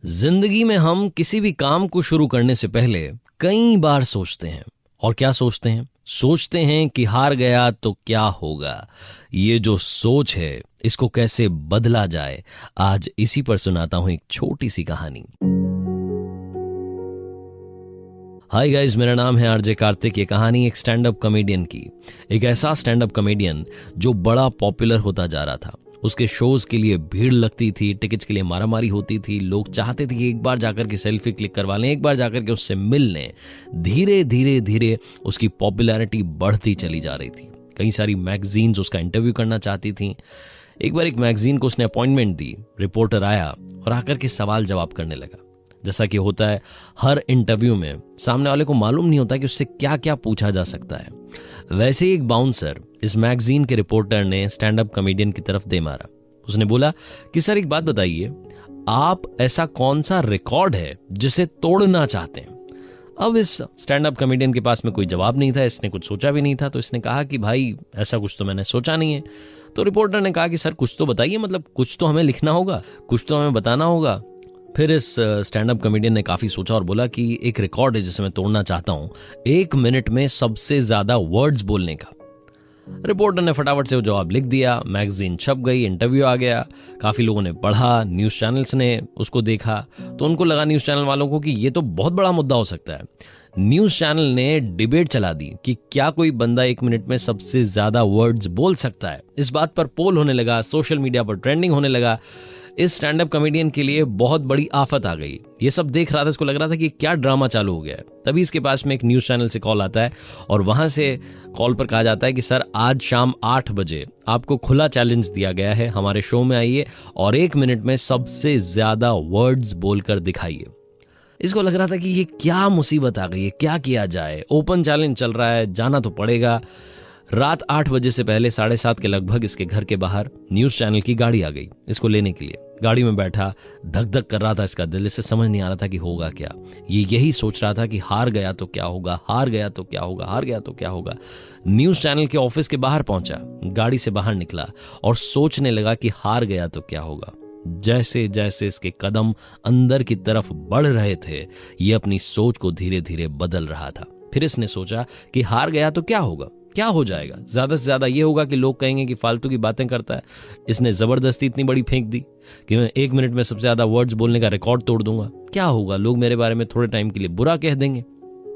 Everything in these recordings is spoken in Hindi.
जिंदगी में हम किसी भी काम को शुरू करने से पहले कई बार सोचते हैं। और क्या सोचते हैं? सोचते हैं कि हार गया तो क्या होगा। ये जो सोच है इसको कैसे बदला जाए, आज इसी पर सुनाता हूं एक छोटी सी कहानी। हाय गाइस, मेरा नाम है आरजे कार्तिक। ये कहानी एक स्टैंड अप कॉमेडियन की, एक ऐसा स्टैंड अप कॉमेडियन जो बड़ा पॉपुलर होता जा रहा था। उसके शोज के लिए भीड़ लगती थी, टिकट्स के लिए मारामारी होती थी, लोग चाहते थे कि एक बार जाकर के सेल्फी क्लिक करवा लें, एक बार जाकर के उससे मिल लें। धीरे धीरे धीरे उसकी पॉपुलैरिटी बढ़ती चली जा रही थी। कई सारी मैगजीन्स उसका इंटरव्यू करना चाहती थी। एक बार एक मैगजीन को उसने अपॉइंटमेंट दी, रिपोर्टर आया और आकर के सवाल जवाब करने लगा। जैसा कि होता है हर इंटरव्यू में, सामने वाले को मालूम नहीं होता कि उससे क्या क्या पूछा जा सकता है। वैसे ही एक बाउंसर इस मैगजीन के रिपोर्टर ने स्टैंड अप कॉमेडियन की तरफ दे मारा। उसने बोला कि सर एक बात बताइए, आप ऐसा कौन सा रिकॉर्ड है जिसे तोड़ना चाहते हैं? अब इस स्टैंड अप कॉमेडियन के पास में कोई जवाब नहीं था, इसने कुछ सोचा भी नहीं था। तो इसने कहा कि भाई ऐसा कुछ तो मैंने सोचा नहीं है। तो रिपोर्टर ने कहा कि सर कुछ तो बताइए, मतलब कुछ तो हमें लिखना होगा, कुछ तो हमें बताना होगा। फिर इस स्टैंड अप कॉमेडियन ने काफी सोचा और बोला कि एक रिकॉर्ड है जिसे मैं तोड़ना चाहता हूं, 1 मिनट में सबसे ज्यादा वर्ड्स बोलने का। रिपोर्टर ने फटाफट से वो जवाब लिख दिया, मैगजीन छप गई, इंटरव्यू आ गया, काफी लोगों ने पढ़ा, न्यूज चैनल्स ने उसको देखा। तो उनको लगा, न्यूज चैनल वालों को, कि ये तो बहुत बड़ा मुद्दा हो सकता है। न्यूज चैनल ने डिबेट चला दी कि क्या कोई बंदा 1 मिनट में सबसे ज्यादा वर्ड्स बोल सकता है। इस बात पर पोल होने लगा, सोशल मीडिया पर ट्रेंडिंग होने लगा। इस स्टैंड अप कॉमेडियन के लिए बहुत बड़ी आफत आ गई। ये सब देख रहा था, इसको लग रहा था कि क्या ड्रामा चालू हो गया है। तभी इसके पास में एक न्यूज चैनल से कॉल आता है और वहां से कॉल पर कहा जाता है कि सर आज शाम 8 बजे आपको खुला चैलेंज दिया गया है, हमारे शो में आइए और 1 मिनट में सबसे ज्यादा वर्ड्स बोलकर दिखाइए। इसको लग रहा था कि ये क्या मुसीबत आ गई है, क्या किया जाए। ओपन चैलेंज चल रहा है, जाना तो पड़ेगा। रात 8 बजे से पहले 7:30 के लगभग इसके घर के बाहर न्यूज चैनल की गाड़ी आ गई इसको लेने के लिए। गाड़ी में बैठा, धक धक कर रहा था इसका दिल, इसे समझ नहीं आ रहा था कि होगा क्या। ये यही सोच रहा था कि हार गया तो क्या होगा, हार गया तो क्या होगा, हार गया तो क्या होगा। न्यूज चैनल के ऑफिस के बाहर पहुंचा, गाड़ी से बाहर निकला और सोचने लगा कि हार गया तो क्या होगा। जैसे जैसे इसके कदम अंदर की तरफ बढ़ रहे थे, ये अपनी सोच को धीरे धीरे बदल रहा था। फिर इसने सोचा कि हार गया तो क्या होगा, क्या हो जाएगा? ज्यादा से ज्यादा ये होगा कि लोग कहेंगे कि फालतू की बातें करता है। इसने जबरदस्ती इतनी बड़ी फेंक दी कि मैं 1 मिनट में सबसे ज्यादा वर्ड्स बोलने का रिकॉर्ड तोड़ दूंगा। क्या होगा, लोग मेरे बारे में थोड़े टाइम के लिए बुरा कह देंगे।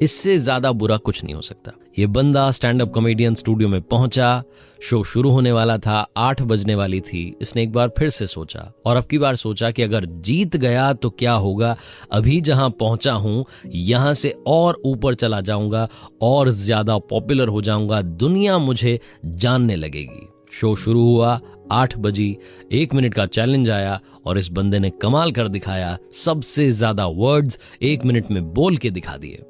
इससे ज्यादा बुरा कुछ नहीं हो सकता। ये बंदा स्टैंड अप कॉमेडियन स्टूडियो में पहुंचा, शो शुरू होने वाला था, 8 बजने वाली थी। इसने एक बार फिर से सोचा और अब की बार सोचा कि अगर जीत गया तो क्या होगा। अभी जहां पहुंचा हूं यहां से और ऊपर चला जाऊंगा और ज्यादा पॉपुलर हो जाऊंगा, दुनिया मुझे जानने लगेगी। शो शुरू हुआ, 8 बजी, 1 मिनट का चैलेंज आया और इस बंदे ने कमाल कर दिखाया। सबसे ज्यादा वर्ड्स 1 मिनट में बोल के दिखा दिए।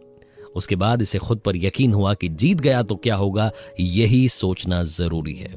उसके बाद इसे खुद पर यकीन हुआ कि जीत गया तो क्या होगा, यही सोचना जरूरी है।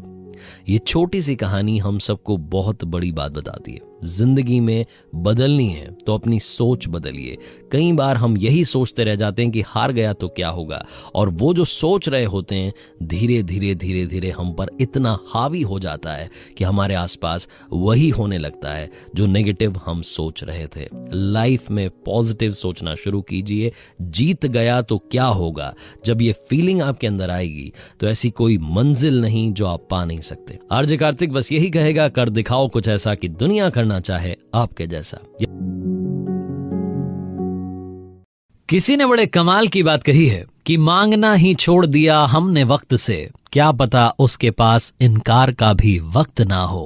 ये छोटी सी कहानी हम सबको बहुत बड़ी बात बताती है। जिंदगी में बदलनी है तो अपनी सोच बदलिए। कई बार हम यही सोचते रह जाते हैं कि हार गया तो क्या होगा, और वो जो सोच रहे होते हैं धीरे धीरे धीरे धीरे हम पर इतना हावी हो जाता है कि हमारे आसपास वही होने लगता है जो नेगेटिव हम सोच रहे थे। लाइफ में पॉजिटिव सोचना शुरू कीजिए। जीत गया तो क्या होगा, जब ये फीलिंग आपके अंदर आएगी तो ऐसी कोई मंजिल नहीं जो आप पा नहीं सकते। आरजे कार्तिक बस यही कहेगा, कर दिखाओ कुछ ऐसा कि दुनिया करना चाहे आपके जैसा। किसी ने बड़े कमाल की बात कही है कि मांगना ही छोड़ दिया हमने वक्त से, क्या पता उसके पास इनकार का भी वक्त ना हो।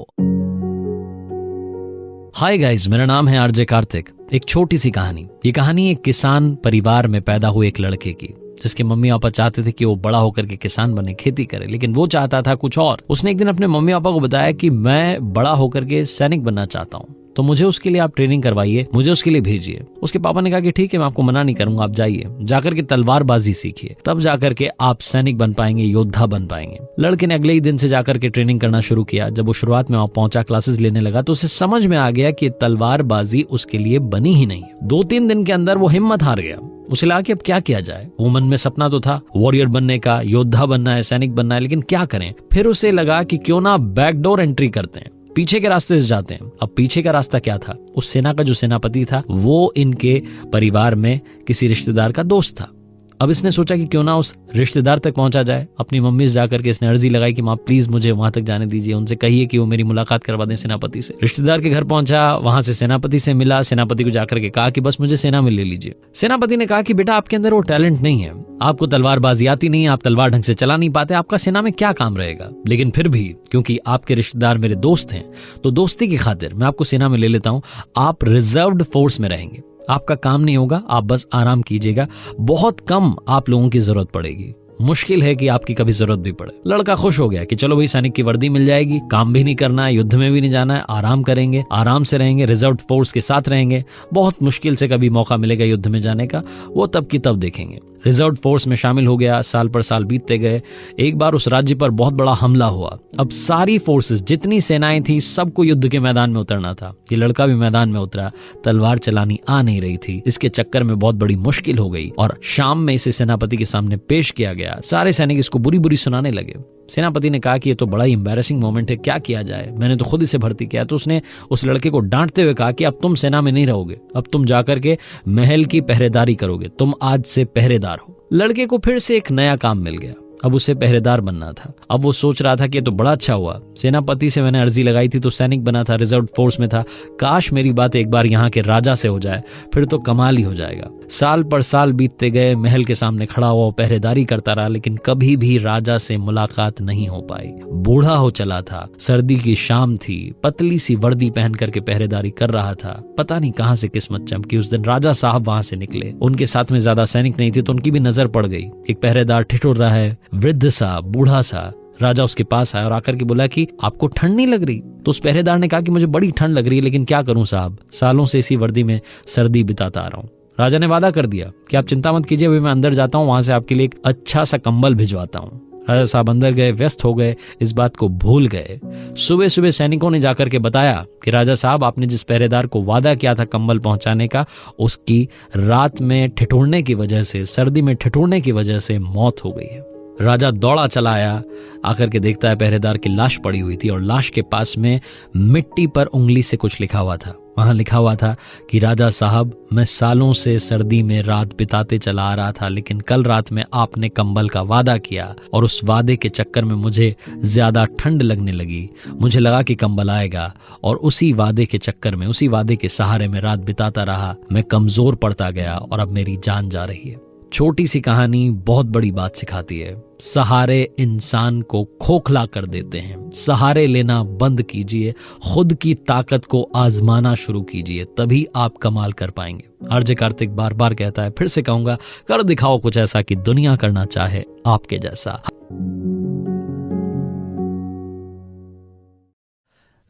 हाय गाइस, मेरा नाम है आरजे कार्तिक। एक छोटी सी कहानी। ये कहानी एक किसान परिवार में पैदा हुए एक लड़के की, जिसके मम्मी पापा चाहते थे कि वो बड़ा होकर के किसान बने, खेती करे, लेकिन वो चाहता था कुछ और। उसने एक दिन अपने मम्मी पापा को बताया कि मैं बड़ा होकर के सैनिक बनना चाहता हूँ, तो मुझे उसके लिए आप ट्रेनिंग करवाइए, मुझे उसके लिए भेजिए। उसके पापा ने कहा कि ठीक है, मैं आपको मना नहीं करूंगा, आप जाइए, जाकर के तलवारबाजी सीखिए, तब जाकर के आप सैनिक बन पाएंगे, योद्धा बन पाएंगे। लड़के ने अगले ही दिन से जाकर के ट्रेनिंग करना शुरू किया। जब वो शुरुआत में वहां पहुंचा, क्लासेस लेने लगा, तो उसे समझ में आ गया कि तलवारबाजी उसके लिए बनी ही नहीं। 2-3 दिन के अंदर वो हिम्मत हार गया। उसे लगा कि अब क्या किया जाए। वो मन में सपना तो था वॉरियर बनने का, योद्धा बनना है, सैनिक बनना है, लेकिन क्या करें। फिर उसे लगा कि क्यों ना बैकडोर एंट्री करते हैं। पीछे के रास्ते से जाते हैं। अब पीछे का रास्ता क्या था? उस सेना का जो सेनापति था वो इनके परिवार में किसी रिश्तेदार का दोस्त था। अब इसने सोचा कि क्यों ना उस रिश्तेदार तक पहुंचा जाए। अपनी मम्मी से जाकर के इसने अर्जी लगाई कि माँ प्लीज मुझे वहां तक जाने दीजिए, उनसे कहिए कि वो मेरी मुलाकात करवा दें सेनापति से। रिश्तेदार के घर पहुंचा, वहां से सेनापति से मिला। सेनापति को जाकर के कहा कि बस मुझे सेना में ले लीजिए। सेनापति ने कहा कि बेटा आपके अंदर वो टैलेंट नहीं है, आपको तलवारबाजी आती नहीं, आप तलवार ढंग से चला नहीं पाते, आपका सेना में क्या काम रहेगा। लेकिन फिर भी क्योंकि आपके रिश्तेदार मेरे दोस्त हैं तो दोस्ती की खातिर मैं आपको सेना में ले लेता हूं। आप रिजर्व्ड फोर्स में रहेंगे, आपका काम नहीं होगा, आप बस आराम कीजिएगा, बहुत कम आप लोगों की जरूरत पड़ेगी, मुश्किल है कि आपकी कभी जरूरत भी पड़े। लड़का खुश हो गया कि चलो भाई सैनिक की वर्दी मिल जाएगी, काम भी नहीं करना है, युद्ध में भी नहीं जाना है, आराम करेंगे, आराम से रहेंगे, रिजर्व फोर्स के साथ रहेंगे, बहुत मुश्किल से कभी मौका मिलेगा युद्ध में जाने का, वो तब की तब देखेंगे। रिजर्व फोर्स में शामिल हो गया। साल पर साल बीतते गए। एक बार उस राज्य पर बहुत बड़ा हमला हुआ। अब सारी फोर्सेस, जितनी सेनाएं थी, सबको युद्ध के मैदान में उतरना था। ये लड़का भी मैदान में उतरा, तलवार चलानी आ नहीं रही थी, इसके चक्कर में बहुत बड़ी मुश्किल हो गई और शाम में इसे सेनापति के सामने पेश किया गया। सारे सैनिक इसको बुरी बुरी सुनाने लगे। सेनापति ने कहा कि ये तो बड़ा ही एम्बैरेसिंग मोमेंट है, क्या किया जाए, मैंने तो खुद इसे भर्ती किया। तो उसने उस लड़के को डांटते हुए कहा कि अब तुम सेना में नहीं रहोगे, अब तुम जाकर के महल की पहरेदारी करोगे, तुम आज से पहरेदार हो। लड़के को फिर से एक नया काम मिल गया। अब उसे पहरेदार बनना था। अब वो सोच रहा था कि ये तो बड़ा अच्छा हुआ, सेनापति से मैंने अर्जी लगाई थी तो सैनिक बना था, रिजर्व फोर्स में था, काश मेरी बात एक बार यहाँ के राजा से हो जाए, फिर तो कमाल ही हो जाएगा। साल पर साल बीतते गए, महल के सामने खड़ा हुआ पहरेदारी करता रहा, लेकिन कभी भी राजा से मुलाकात नहीं हो पाई। बूढ़ा हो चला था, सर्दी की शाम थी, पतली सी वर्दी पहन करके पहरेदारी कर रहा था। पता नहीं कहां से किस्मत चमकी, उस दिन राजा साहब वहां से निकले। उनके साथ में ज्यादा सैनिक नहीं थे तो उनकी भी नजर पड़ गई। एक पहरेदार ठिठुर रहा है, वृद्ध सा, बूढ़ा सा। राजा उसके पास आया और आकर के बोला कि आपको ठंड नहीं लग रही? तो उस पहरेदार ने कहा कि मुझे बड़ी ठंड लग रही है, लेकिन क्या करूं साहब, सालों से इसी वर्दी में सर्दी बिताता आ रहा हूं। राजा ने वादा कर दिया कि आप चिंता मत कीजिए, अभी मैं अंदर जाता हूं, वहां से आपके लिए एक अच्छा सा कंबल भिजवाता हूं। राजा साहब अंदर गए, व्यस्त हो गए, इस बात को भूल गए। सुबह सुबह सैनिकों ने जाकर के बताया कि राजा साहब, आपने जिस पहरेदार को वादा किया था कंबल पहुंचाने का, उसकी रात में ठिठुरने की वजह से, सर्दी में ठिठुरने की वजह से मौत हो गई है। राजा दौड़ा चला आया, आकर के देखता है पहरेदार की लाश पड़ी हुई थी और लाश के पास में मिट्टी पर उंगली से कुछ लिखा हुआ था। वहां लिखा हुआ था कि राजा साहब, मैं सालों से सर्दी में रात बिताते चला आ रहा था, लेकिन कल रात में आपने कंबल का वादा किया और उस वादे के चक्कर में मुझे ज्यादा ठंड लगने लगी। मुझे लगा कि कंबल आएगा और उसी वादे के चक्कर में, उसी वादे के सहारे में रात बिताता रहा। मैं कमजोर पड़ता गया और अब मेरी जान जा रही है। छोटी सी कहानी बहुत बड़ी बात सिखाती है। सहारे इंसान को खोखला कर देते हैं। सहारे लेना बंद कीजिए, खुद की ताकत को आजमाना शुरू कीजिए, तभी आप कमाल कर पाएंगे। आरजे कार्तिक बार बार कहता है, फिर से कहूंगा, कर दिखाओ कुछ ऐसा कि दुनिया करना चाहे आपके जैसा।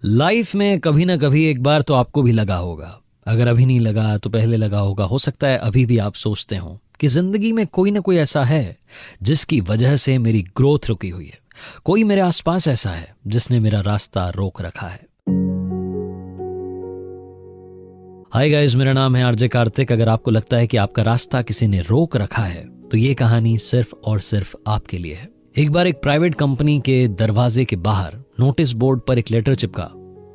लाइफ में कभी ना कभी एक बार तो आपको भी लगा होगा, अगर अभी नहीं लगा तो पहले लगा होगा, हो सकता है अभी भी आप सोचते हो कि जिंदगी में कोई ना कोई ऐसा है जिसकी वजह से मेरी ग्रोथ रुकी हुई है, कोई मेरे आसपास ऐसा है जिसने मेरा रास्ता रोक रखा है। हाय गाइस, मेरा नाम है आरजे कार्तिक। अगर आपको लगता है कि आपका रास्ता किसी ने रोक रखा है तो ये कहानी सिर्फ और सिर्फ आपके लिए है। एक बार एक प्राइवेट कंपनी के दरवाजे के बाहर नोटिस बोर्ड पर एक लेटर चिपका।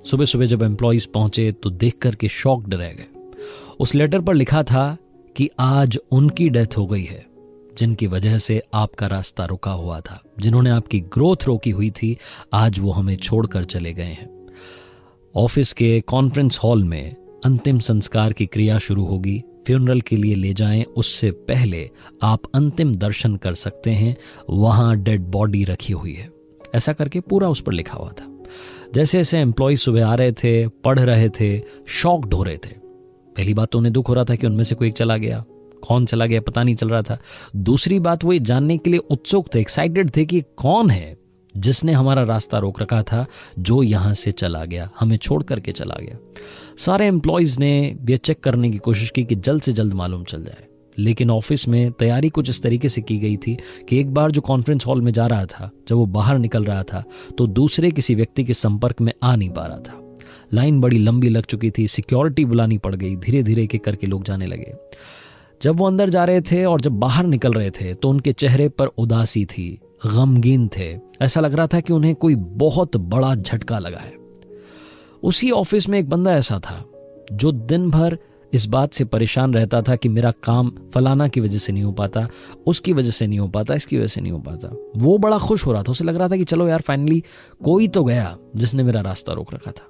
सुबह सुबह जब एम्प्लॉइज पहुंचे तो देख करके शॉक्ड रह गए। उस लेटर पर लिखा था कि आज उनकी डेथ हो गई है जिनकी वजह से आपका रास्ता रुका हुआ था, जिन्होंने आपकी ग्रोथ रोकी हुई थी, आज वो हमें छोड़कर चले गए हैं। ऑफिस के कॉन्फ्रेंस हॉल में अंतिम संस्कार की क्रिया शुरू होगी। फ्यूनरल के लिए ले जाएं उससे पहले आप अंतिम दर्शन कर सकते हैं, वहां डेड बॉडी रखी हुई है। ऐसा करके पूरा उस पर लिखा हुआ था। जैसे जैसे एम्प्लॉय सुबह आ रहे थे, पढ़ रहे थे, शॉक्ड हो रहे थे। पहली बात तो उन्हें दुख हो रहा था कि उनमें से कोई एक चला गया, कौन चला गया पता नहीं चल रहा था। दूसरी बात, वो ये जानने के लिए उत्सुक थे, एक्साइटेड थे कि कौन है जिसने हमारा रास्ता रोक रखा था, जो यहां से चला गया, हमें छोड़ करके चला गया। सारे एम्प्लॉयज ने ये चेक करने की कोशिश की कि जल्द से जल्द मालूम चल जाए, लेकिन ऑफिस में तैयारी कुछ इस तरीके से की गई थी कि एक बार जो कॉन्फ्रेंस हॉल में जा रहा था, जब वो बाहर निकल रहा था तो दूसरे किसी व्यक्ति के संपर्क में आ नहीं पा रहा था। लाइन बड़ी लंबी लग चुकी थी, सिक्योरिटी बुलानी पड़ गई, धीरे धीरे एक करके लोग जाने लगे। जब वो अंदर जा रहे थे और जब बाहर निकल रहे थे तो उनके चेहरे पर उदासी थी, गमगीन थे। ऐसा लग रहा था कि उन्हें कोई बहुत बड़ा झटका लगा है। उसी ऑफिस में एक बंदा ऐसा था जो दिन भर इस बात से परेशान रहता था कि मेरा काम फलाना की वजह से नहीं हो पाता, उसकी वजह से नहीं हो पाता, इसकी वजह से नहीं हो पाता। वो बड़ा खुश हो रहा था, उसे लग रहा था कि चलो यार फाइनली कोई तो गया जिसने मेरा रास्ता रोक रखा था।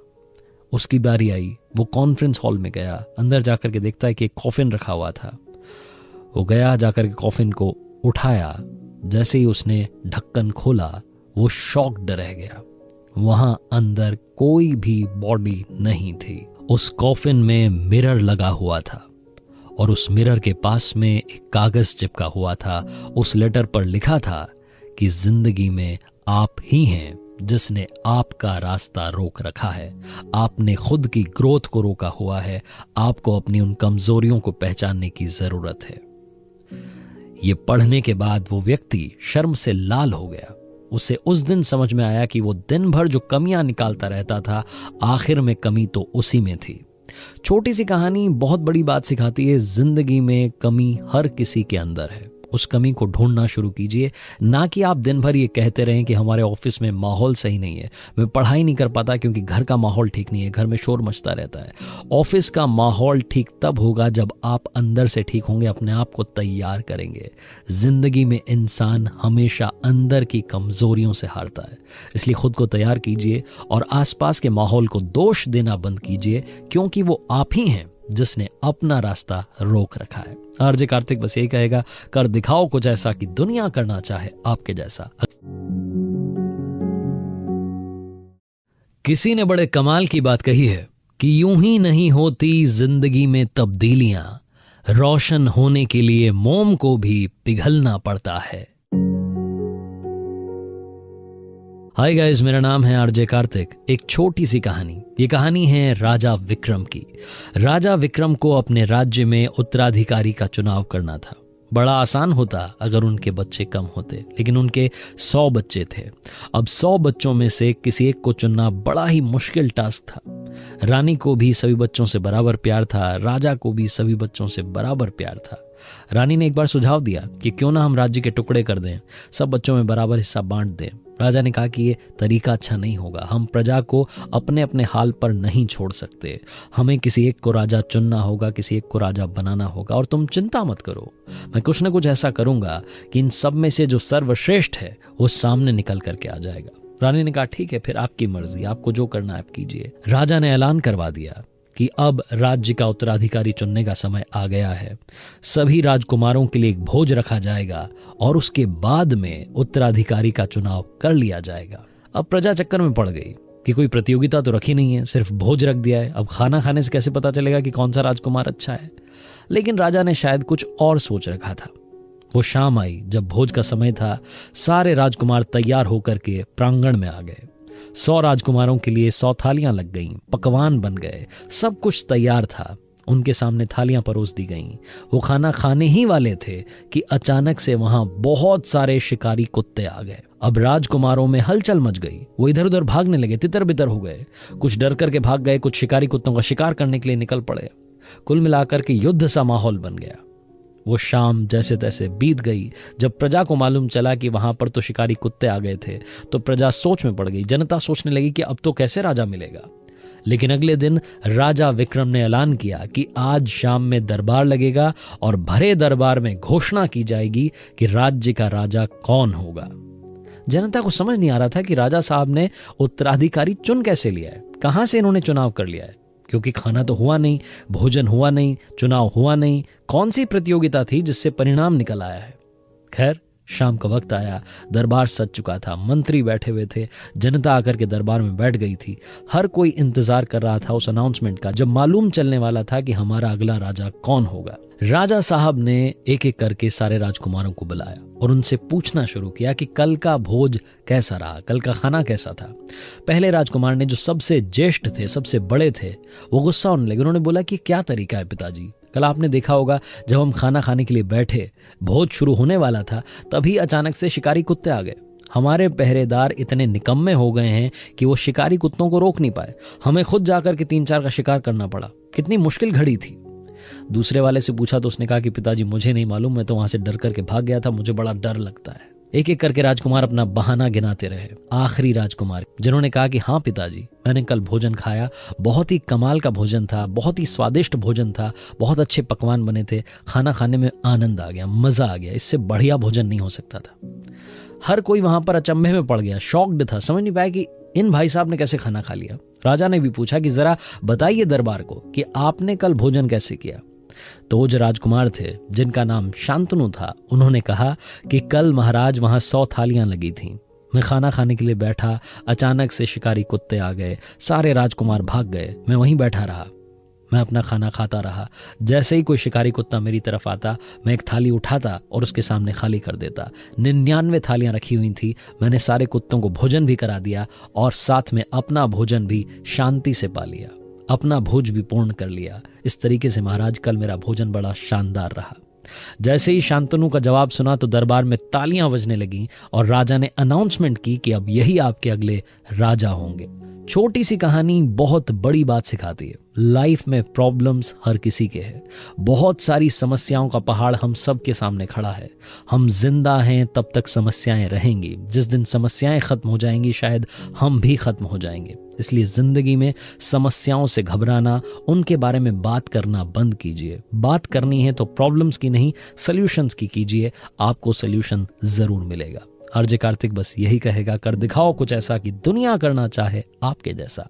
उसकी बारी आई, वो कॉन्फ्रेंस हॉल में गया, अंदर जाकर के देखता है कि एक कॉफिन रखा हुआ था। वो गया, जाकर के कॉफिन को उठाया, जैसे ही उसने ढक्कन खोला वो शॉक्ड रह गया। वहां अंदर कोई भी बॉडी नहीं थी। उस कॉफिन में मिरर लगा हुआ था और उस मिरर के पास में एक कागज चिपका हुआ था। उस लेटर पर लिखा था कि जिंदगी में आप ही हैं जिसने आपका रास्ता रोक रखा है, आपने खुद की ग्रोथ को रोका हुआ है, आपको अपनी उन कमजोरियों को पहचानने की जरूरत है। ये पढ़ने के बाद वो व्यक्ति शर्म से लाल हो गया। उसे उस दिन समझ में आया कि वो दिन भर जो कमियां निकालता रहता था, आखिर में कमी तो उसी में थी। छोटी सी कहानी बहुत बड़ी बात सिखाती है। जिंदगी में कमी हर किसी के अंदर है, उस कमी को ढूंढना शुरू कीजिए। ना कि आप दिन भर ये कहते रहें कि हमारे ऑफिस में माहौल सही नहीं है, मैं पढ़ाई नहीं कर पाता क्योंकि घर का माहौल ठीक नहीं है, घर में शोर मचता रहता है। ऑफिस का माहौल ठीक तब होगा जब आप अंदर से ठीक होंगे, अपने आप को तैयार करेंगे। जिंदगी में इंसान हमेशा अंदर की कमजोरियों से हारता है, इसलिए खुद को तैयार कीजिए और आसपास के माहौल को दोष देना बंद कीजिए, क्योंकि वो आप ही हैं जिसने अपना रास्ता रोक रखा है। आरजे कार्तिक बस यही कहेगा, कर दिखाओ कुछ ऐसा कि दुनिया करना चाहे आपके जैसा। किसी ने बड़े कमाल की बात कही है कि यूं ही नहीं होती जिंदगी में तब्दीलियां, रोशन होने के लिए मोम को भी पिघलना पड़ता है। हाय गाइस, मेरा नाम है आरजे कार्तिक। एक छोटी सी कहानी। ये कहानी है राजा विक्रम की। राजा विक्रम को अपने राज्य में उत्तराधिकारी का चुनाव करना था। बड़ा आसान होता अगर उनके बच्चे कम होते, लेकिन उनके 100 बच्चे थे। अब 100 बच्चों में से किसी एक को चुनना बड़ा ही मुश्किल टास्क था। रानी को भी सभी बच्चों से बराबर प्यार था, राजा को भी सभी बच्चों से बराबर प्यार था। रानी ने एक बार सुझाव दिया कि क्यों ना हम राज्य के टुकड़े कर दें, सब बच्चों में बराबर हिस्सा बांट दें। राजा ने कहा कि ये तरीका अच्छा नहीं होगा, हम प्रजा को अपने अपने हाल पर नहीं छोड़ सकते, हमें किसी एक को राजा चुनना होगा, किसी एक को राजा बनाना होगा। और तुम चिंता मत करो, मैं कुछ न कुछ ऐसा करूंगा कि इन सब में से जो सर्वश्रेष्ठ है वो सामने निकल करके आ जाएगा। रानी ने कहा ठीक है, फिर आपकी मर्जी, आपको जो करना है आप कीजिए। राजा ने ऐलान करवा दिया कि अब राज्य का उत्तराधिकारी चुनने का समय आ गया है। सभी राजकुमारों के लिए एक भोज रखा जाएगा और उसके बाद में उत्तराधिकारी का चुनाव कर लिया जाएगा। अब प्रजा चक्कर में पड़ गई कि कोई प्रतियोगिता तो रखी नहीं है, सिर्फ भोज रख दिया है। अब खाना खाने से कैसे पता चलेगा कि कौन सा राजकुमार अच्छा है? लेकिन राजा ने शायद कुछ और सोच रखा था। वो शाम आई, जब भोज का समय था, सारे राजकुमार तैयार होकर के प्रांगण में आ गए। 100 राजकुमारों के लिए 100 थालियां लग गईं, पकवान बन गए, सब कुछ तैयार था। उनके सामने थालियां परोस दी गईं। वो खाना खाने ही वाले थे कि अचानक से वहां बहुत सारे शिकारी कुत्ते आ गए। अब राजकुमारों में हलचल मच गई, वो इधर उधर भागने लगे, तितर बितर हो गए। कुछ डर करके भाग गए, कुछ शिकारी कुत्तों का शिकार करने के लिए निकल पड़े। कुल मिलाकर के युद्ध सा माहौल बन गया। वो शाम जैसे तैसे बीत गई। जब प्रजा को मालूम चला कि वहां पर तो शिकारी कुत्ते आ गए थे, तो प्रजा सोच में पड़ गई। जनता सोचने लगी कि अब तो कैसे राजा मिलेगा। लेकिन अगले दिन राजा विक्रम ने ऐलान किया कि आज शाम में दरबार लगेगा और भरे दरबार में घोषणा की जाएगी कि राज्य का राजा कौन होगा। जनता को समझ नहीं आ रहा था कि राजा साहब ने उत्तराधिकारी चुन कैसे लिया है, कहां से इन्होंने चुनाव कर लिया है, क्योंकि खाना तो हुआ नहीं, भोजन हुआ नहीं, चुनाव हुआ नहीं। कौन सी प्रतियोगिता थी जिससे परिणाम निकल आया है? खैर, शाम का वक्त आया, दरबार सज चुका था, मंत्री बैठे हुए थे, जनता आकर के दरबार में बैठ गई थी। हर कोई इंतजार कर रहा था उस अनाउंसमेंट का, जब मालूम चलने वाला था कि हमारा अगला राजा कौन होगा। राजा साहब ने एक एक करके सारे राजकुमारों को बुलाया और उनसे पूछना शुरू किया कि कल का भोज कैसा रहा, कल का खाना कैसा था। पहले राजकुमार ने, जो सबसे ज्येष्ठ थे, सबसे बड़े थे, वो गुस्सा होने लगे। उन्होंने बोला कि क्या तरीका है पिताजी, कल आपने देखा होगा जब हम खाना खाने के लिए बैठे, भोज शुरू होने वाला था, तभी अचानक से शिकारी कुत्ते आ गए। हमारे पहरेदार इतने निकम्मे हो गए हैं कि वो शिकारी कुत्तों को रोक नहीं पाए, हमें खुद जाकर के 3-4 का शिकार करना पड़ा। कितनी मुश्किल घड़ी थी। दूसरे वाले से पूछा तो उसने कहा कि पिताजी मुझे नहीं मालूम, मैं तो वहां से डर करके भाग गया था, मुझे बड़ा डर लगता है। एक एक करके राजकुमार अपना बहाना गिनाते रहे। आखिरी राजकुमार जिन्होंने कहा कि हाँ पिताजी, मैंने कल भोजन खाया, बहुत ही कमाल का भोजन था, बहुत ही स्वादिष्ट भोजन था, बहुत अच्छे पकवान बने थे, खाना खाने में आनंद आ गया, मजा आ गया, इससे बढ़िया भोजन नहीं हो सकता था। हर कोई वहां पर अचंभे में पड़ गया, शॉक्ड था, समझ नहीं पाया कि इन भाई साहब ने कैसे खाना खा लिया। राजा ने भी पूछा कि जरा बताइए दरबार को कि आपने कल भोजन कैसे किया। तो वो जो राजकुमार थे जिनका नाम शांतनु था, उन्होंने कहा कि कल महाराज वहां 100 थालियां लगी थीं। मैं खाना खाने के लिए बैठा, अचानक से शिकारी कुत्ते आ गए, सारे राजकुमार भाग गए, मैं वहीं बैठा रहा, मैं अपना खाना खाता रहा। जैसे ही कोई शिकारी कुत्ता मेरी तरफ आता, मैं एक थाली उठाता और उसके सामने खाली कर देता। 99 थालियां रखी हुई थी, मैंने सारे कुत्तों को भोजन भी करा दिया और साथ में अपना भोजन भी शांति से पा लिया, अपना भोज भी पूर्ण कर लिया। इस तरीके से महाराज कल मेरा भोजन बड़ा शानदार रहा। जैसे ही शांतनु का जवाब सुना तो दरबार में तालियां बजने लगीं और राजा ने अनाउंसमेंट की कि अब यही आपके अगले राजा होंगे। छोटी सी कहानी बहुत बड़ी बात सिखाती है। लाइफ में प्रॉब्लम्स हर किसी के हैं, बहुत सारी समस्याओं का पहाड़ हम सब के सामने खड़ा है। हम जिंदा हैं तब तक समस्याएं रहेंगी, जिस दिन समस्याएं खत्म हो जाएंगी शायद हम भी खत्म हो जाएंगे। इसलिए जिंदगी में समस्याओं से घबराना, उनके बारे में बात करना बंद कीजिए। बात करनी है तो प्रॉब्लम्स की नहीं, सॉल्यूशंस की कीजिए, आपको सॉल्यूशन जरूर मिलेगा। आरजे कार्तिक बस यही कहेगा, कर दिखाओ कुछ ऐसा कि दुनिया करना चाहे आपके जैसा।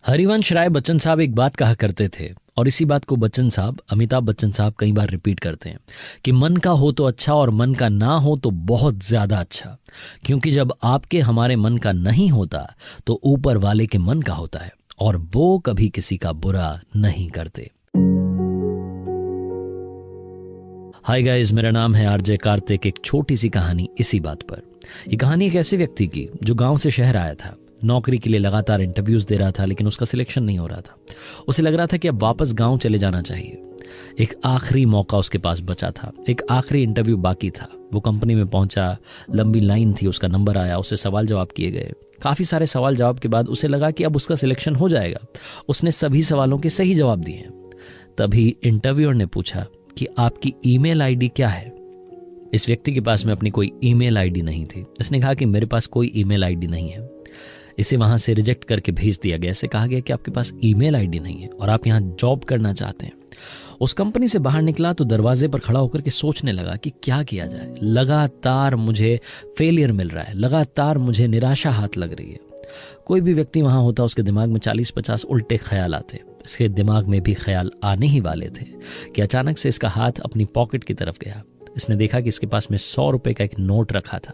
हरिवंश राय बच्चन साहब एक बात कहा करते थे और इसी बात को बच्चन साहब, अमिताभ बच्चन साहब कई बार रिपीट करते हैं कि मन का हो तो अच्छा और मन का ना हो तो बहुत ज्यादा अच्छा, क्योंकि जब आपके हमारे मन का नहीं होता तो ऊपर वाले के मन का होता है और वो कभी किसी का बुरा नहीं करते। हाय गाइस, मेरा नाम है आरजे कार्तिक। एक छोटी सी कहानी इसी बात पर। ये कहानी एक ऐसे व्यक्ति की जो गांव से शहर आया था, नौकरी के लिए लगातार इंटरव्यूज दे रहा था लेकिन उसका सिलेक्शन नहीं हो रहा था। उसे लग रहा था कि अब वापस गांव चले जाना चाहिए। एक आखिरी मौका उसके पास बचा था, एक आखिरी इंटरव्यू बाकी था। वो कंपनी में पहुंचा, लंबी लाइन थी, उसका नंबर आया, उससे सवाल जवाब किए गए। काफी सारे सवाल जवाब के बाद उसे लगा कि अब उसका सिलेक्शन हो जाएगा। उसने सभी सवालों के सही जवाब दिए। तभी इंटरव्यूअर ने पूछा कि आपकी ईमेल आईडी क्या है। इस व्यक्ति के पास में अपनी कोई ईमेल आईडी नहीं थी। इसने कहा कि मेरे पास कोई ईमेल आईडी नहीं है। इसे वहां से रिजेक्ट करके भेज दिया गया। इसे कहा गया कि आपके पास ईमेल आईडी नहीं है और आप यहां जॉब करना चाहते हैं। उस कंपनी से बाहर निकला तो दरवाजे पर खड़ा होकर के सोचने लगा कि क्या किया जाए। लगातार मुझे फेलियर मिल रहा है, लगातार मुझे निराशा हाथ लग रही है। कोई भी व्यक्ति वहां होता उसके दिमाग में 40-50 उल्टे ख्याल आते। इसके दिमाग में भी ख्याल आने ही वाले थे कि अचानक से इसका हाथ अपनी पॉकेट की तरफ गया। इसने देखा कि इसके पास में 100 रुपए का एक नोट रखा था।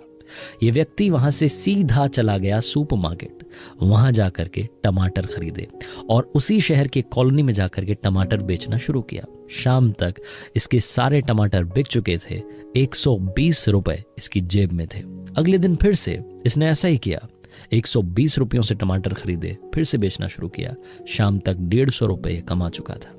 ये व्यक्ति वहां से सीधा चला गया सुपरमार्केट। वहां जाकर के टमाटर खरीदे और उसी शहर के कॉलोनी में जाकर के टमाटर बेचना शुरू किया। शाम तक इसके सारे टमाटर बिक चुके थे। 120 रुपए इसकी जेब में थे। अगले दिन फिर से इसने ऐसा ही किया। 120 रुपयों से टमाटर खरीदे, फिर से बेचना शुरू किया। शाम तक 150 रुपए कमा चुका था।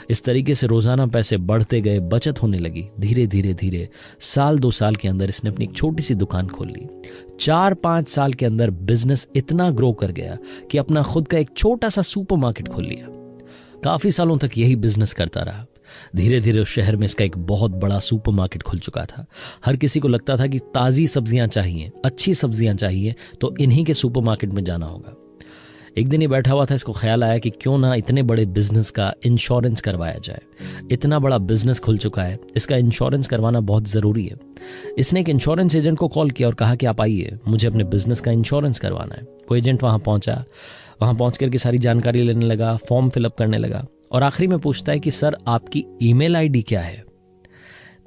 इस तरीके से रोजाना पैसे बढ़ते गए, बचत होने लगी। धीरे धीरे धीरे साल 2 साल के अंदर इसने अपनी एक छोटी सी दुकान खोल ली। 4-5 साल के अंदर बिजनेस इतना ग्रो कर गया कि अपना खुद का एक छोटा सा सुपरमार्केट खोल लिया। काफी सालों तक यही बिजनेस करता रहा। धीरे धीरे उस शहर में इसका एक बहुत बड़ा सुपरमार्केट खुल चुका था। हर किसी को लगता था कि ताजी सब्जियां चाहिए, अच्छी सब्जियां चाहिए तो इन्हीं के सुपरमार्केट में जाना होगा। एक दिन ये बैठा हुआ था, इसको ख्याल आया कि क्यों ना इतने बड़े बिजनेस का इंश्योरेंस करवाया जाए। इतना बड़ा बिजनेस खुल चुका है, इसका इंश्योरेंस करवाना बहुत ज़रूरी है। इसने एक इंश्योरेंस एजेंट को कॉल किया और कहा कि आप आइए, मुझे अपने बिजनेस का इंश्योरेंस करवाना है। वो एजेंट वहाँ पहुँचा। वहाँ पहुँच करके सारी जानकारी लेने लगा, फॉर्म फिलअप करने लगा और आखिरी में पूछता है कि सर आपकी ईमेल आईडी क्या है।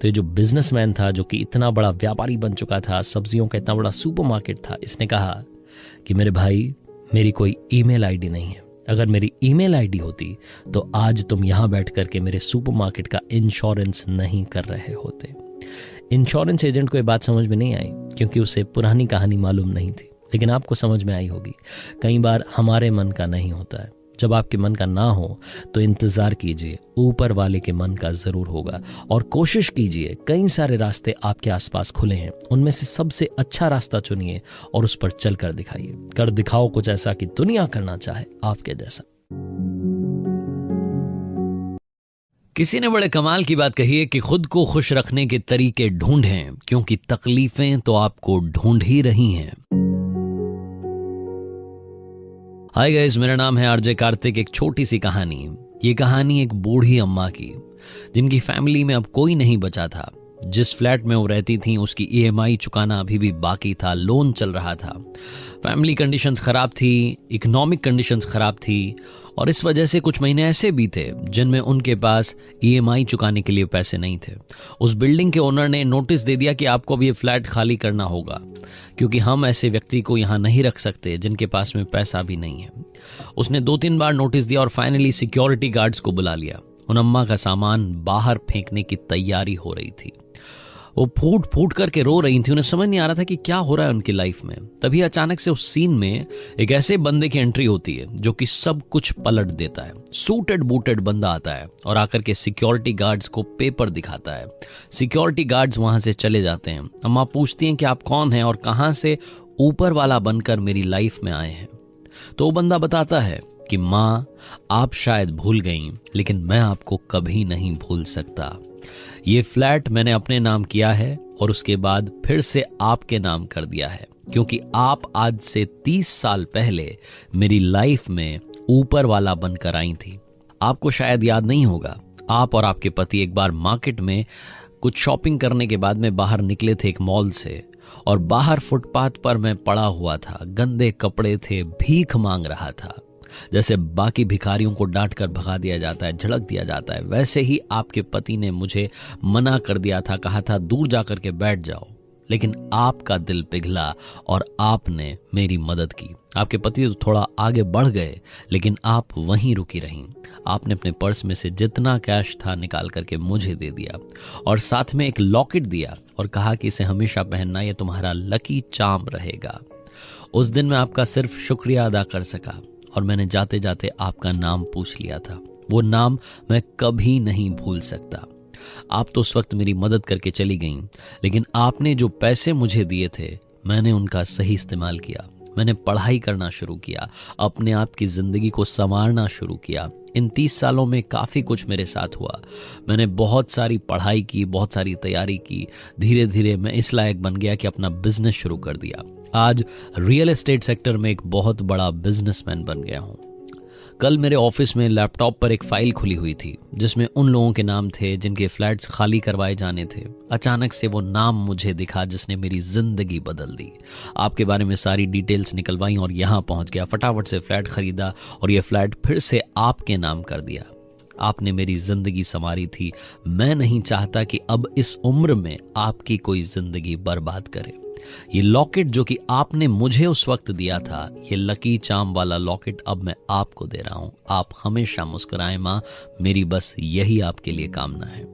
तो ये जो बिजनेसमैन था, जो कि इतना बड़ा व्यापारी बन चुका था, सब्जियों का इतना बड़ा सुपरमार्केट था, इसने कहा कि मेरे भाई, मेरी कोई ईमेल आईडी नहीं है। अगर मेरी ईमेल आईडी होती तो आज तुम यहां बैठ करके मेरे सुपरमार्केट का इंश्योरेंस नहीं कर रहे होते। इंश्योरेंस एजेंट को ये बात समझ में नहीं आई क्योंकि उसे पुरानी कहानी मालूम नहीं थी, लेकिन आपको समझ में आई होगी। कई बार हमारे मन का नहीं होता है। जब आपके मन का ना हो तो इंतजार कीजिए, ऊपर वाले के मन का जरूर होगा। और कोशिश कीजिए, कई सारे रास्ते आपके आसपास खुले हैं, उनमें से सबसे अच्छा रास्ता चुनिए और उस पर चल कर दिखाइए। कर दिखाओ कुछ ऐसा कि दुनिया करना चाहे आपके जैसा। किसी ने बड़े कमाल की बात कही है कि खुद को खुश रखने के तरीके ढूंढें, क्योंकि तकलीफें तो आपको ढूंढ ही रही हैं। हाय गाइस, मेरा नाम है आरजे कार्तिक। एक छोटी सी कहानी। ये कहानी एक बूढ़ी अम्मा की, जिनकी फैमिली में अब कोई नहीं बचा था। जिस फ्लैट में वो रहती थी उसकी EMI चुकाना अभी भी बाकी था, लोन चल रहा था। फैमिली कंडीशंस खराब थी, इकोनॉमिक कंडीशंस खराब थी, और इस वजह से कुछ महीने ऐसे भी थे जिनमें उनके पास EMI चुकाने के लिए पैसे नहीं थे। उस बिल्डिंग के ओनर ने नोटिस दे दिया कि आपको अब ये फ्लैट खाली करना होगा, क्योंकि हम ऐसे व्यक्ति को यहाँ नहीं रख सकते जिनके पास में पैसा भी नहीं है। उसने 2-3 बार नोटिस दिया और फाइनली सिक्योरिटी गार्ड्स को बुला लिया। उन अम्मा का सामान बाहर फेंकने की तैयारी हो रही थी। वो फूट फूट करके रो रही थी। उन्हें समझ नहीं आ रहा था कि क्या हो रहा है उनकी लाइफ में। तभी अचानक से उस सीन में एक ऐसे बंदे की एंट्री होती है जो कि सब कुछ पलट देता है। सूटेड बूटेड बंदा आता है और आकर के सिक्योरिटी गार्ड्स को पेपर दिखाता है। सिक्योरिटी गार्ड्स वहां से चले जाते हैं। अम्मा पूछती हैं कि आप कौन हैं और कहां से ऊपर वाला बनकर मेरी लाइफ में आए हैं। तो वो बंदा बताता है कि माँ, आप शायद भूल गई, लेकिन मैं आपको कभी नहीं भूल सकता। ये फ्लैट मैंने अपने नाम किया है और उसके बाद फिर से आपके नाम कर दिया है, क्योंकि आप आज से 30 साल पहले मेरी लाइफ में ऊपर वाला बनकर आई थी। आपको शायद याद नहीं होगा, आप और आपके पति एक बार मार्केट में कुछ शॉपिंग करने के बाद में बाहर निकले थे एक मॉल से, और बाहर फुटपाथ पर मैं पड़ा हुआ था। गंदे कपड़े थे, भीख मांग रहा था। जैसे बाकी भिखारियों को डांट कर भगा दिया जाता है, झड़क दिया जाता है, वैसे ही आपके पति ने मुझे मना कर दिया था, कहा था दूर जाकर के बैठ जाओ। लेकिन आपका दिल पिघला और आपने मेरी मदद की। आपके पति तो थोड़ा आगे बढ़ गए, लेकिन आप वहीं रुकी रहीं। आपने अपने पर्स में से जितना कैश था निकाल करके मुझे दे दिया, और साथ में एक लॉकेट दिया और कहा कि इसे हमेशा पहनना, ये तुम्हारा लकी चार्म रहेगा। उस दिन मैं आपका सिर्फ शुक्रिया अदा कर सका, और मैंने जाते जाते आपका नाम पूछ लिया था। वो नाम मैं कभी नहीं भूल सकता। आप तो उस वक्त मेरी मदद करके चली गईं, लेकिन आपने जो पैसे मुझे दिए थे मैंने उनका सही इस्तेमाल किया। मैंने पढ़ाई करना शुरू किया, अपने आप की जिंदगी को संवारना शुरू किया। इन 30 सालों में काफ़ी कुछ मेरे साथ हुआ। मैंने बहुत सारी पढ़ाई की, बहुत सारी तैयारी की। धीरे धीरे मैं इस लायक बन गया कि अपना बिजनेस शुरू कर दिया। आज रियल एस्टेट सेक्टर में एक बहुत बड़ा बिजनेसमैन बन गया हूँ। कल मेरे ऑफिस में लैपटॉप पर एक फाइल खुली हुई थी जिसमें उन लोगों के नाम थे जिनके फ्लैट्स खाली करवाए जाने थे। अचानक से वो नाम मुझे दिखा जिसने मेरी जिंदगी बदल दी। आपके बारे में सारी डिटेल्स निकलवाई और यहाँ पहुँच गया। फटाफट से फ्लैट खरीदा और ये फ्लैट फिर से आपके नाम कर दिया। आपने मेरी जिंदगी संवारी थी। मैं नहीं चाहता कि अब इस उम्र में आपकी कोई जिंदगी बर्बाद करे। ये लॉकेट जो कि आपने मुझे उस वक्त दिया था, ये लकी चार्म वाला लॉकेट अब मैं आपको दे रहा हूं। आप हमेशा मुस्कुराएं मां, मेरी बस यही आपके लिए कामना है।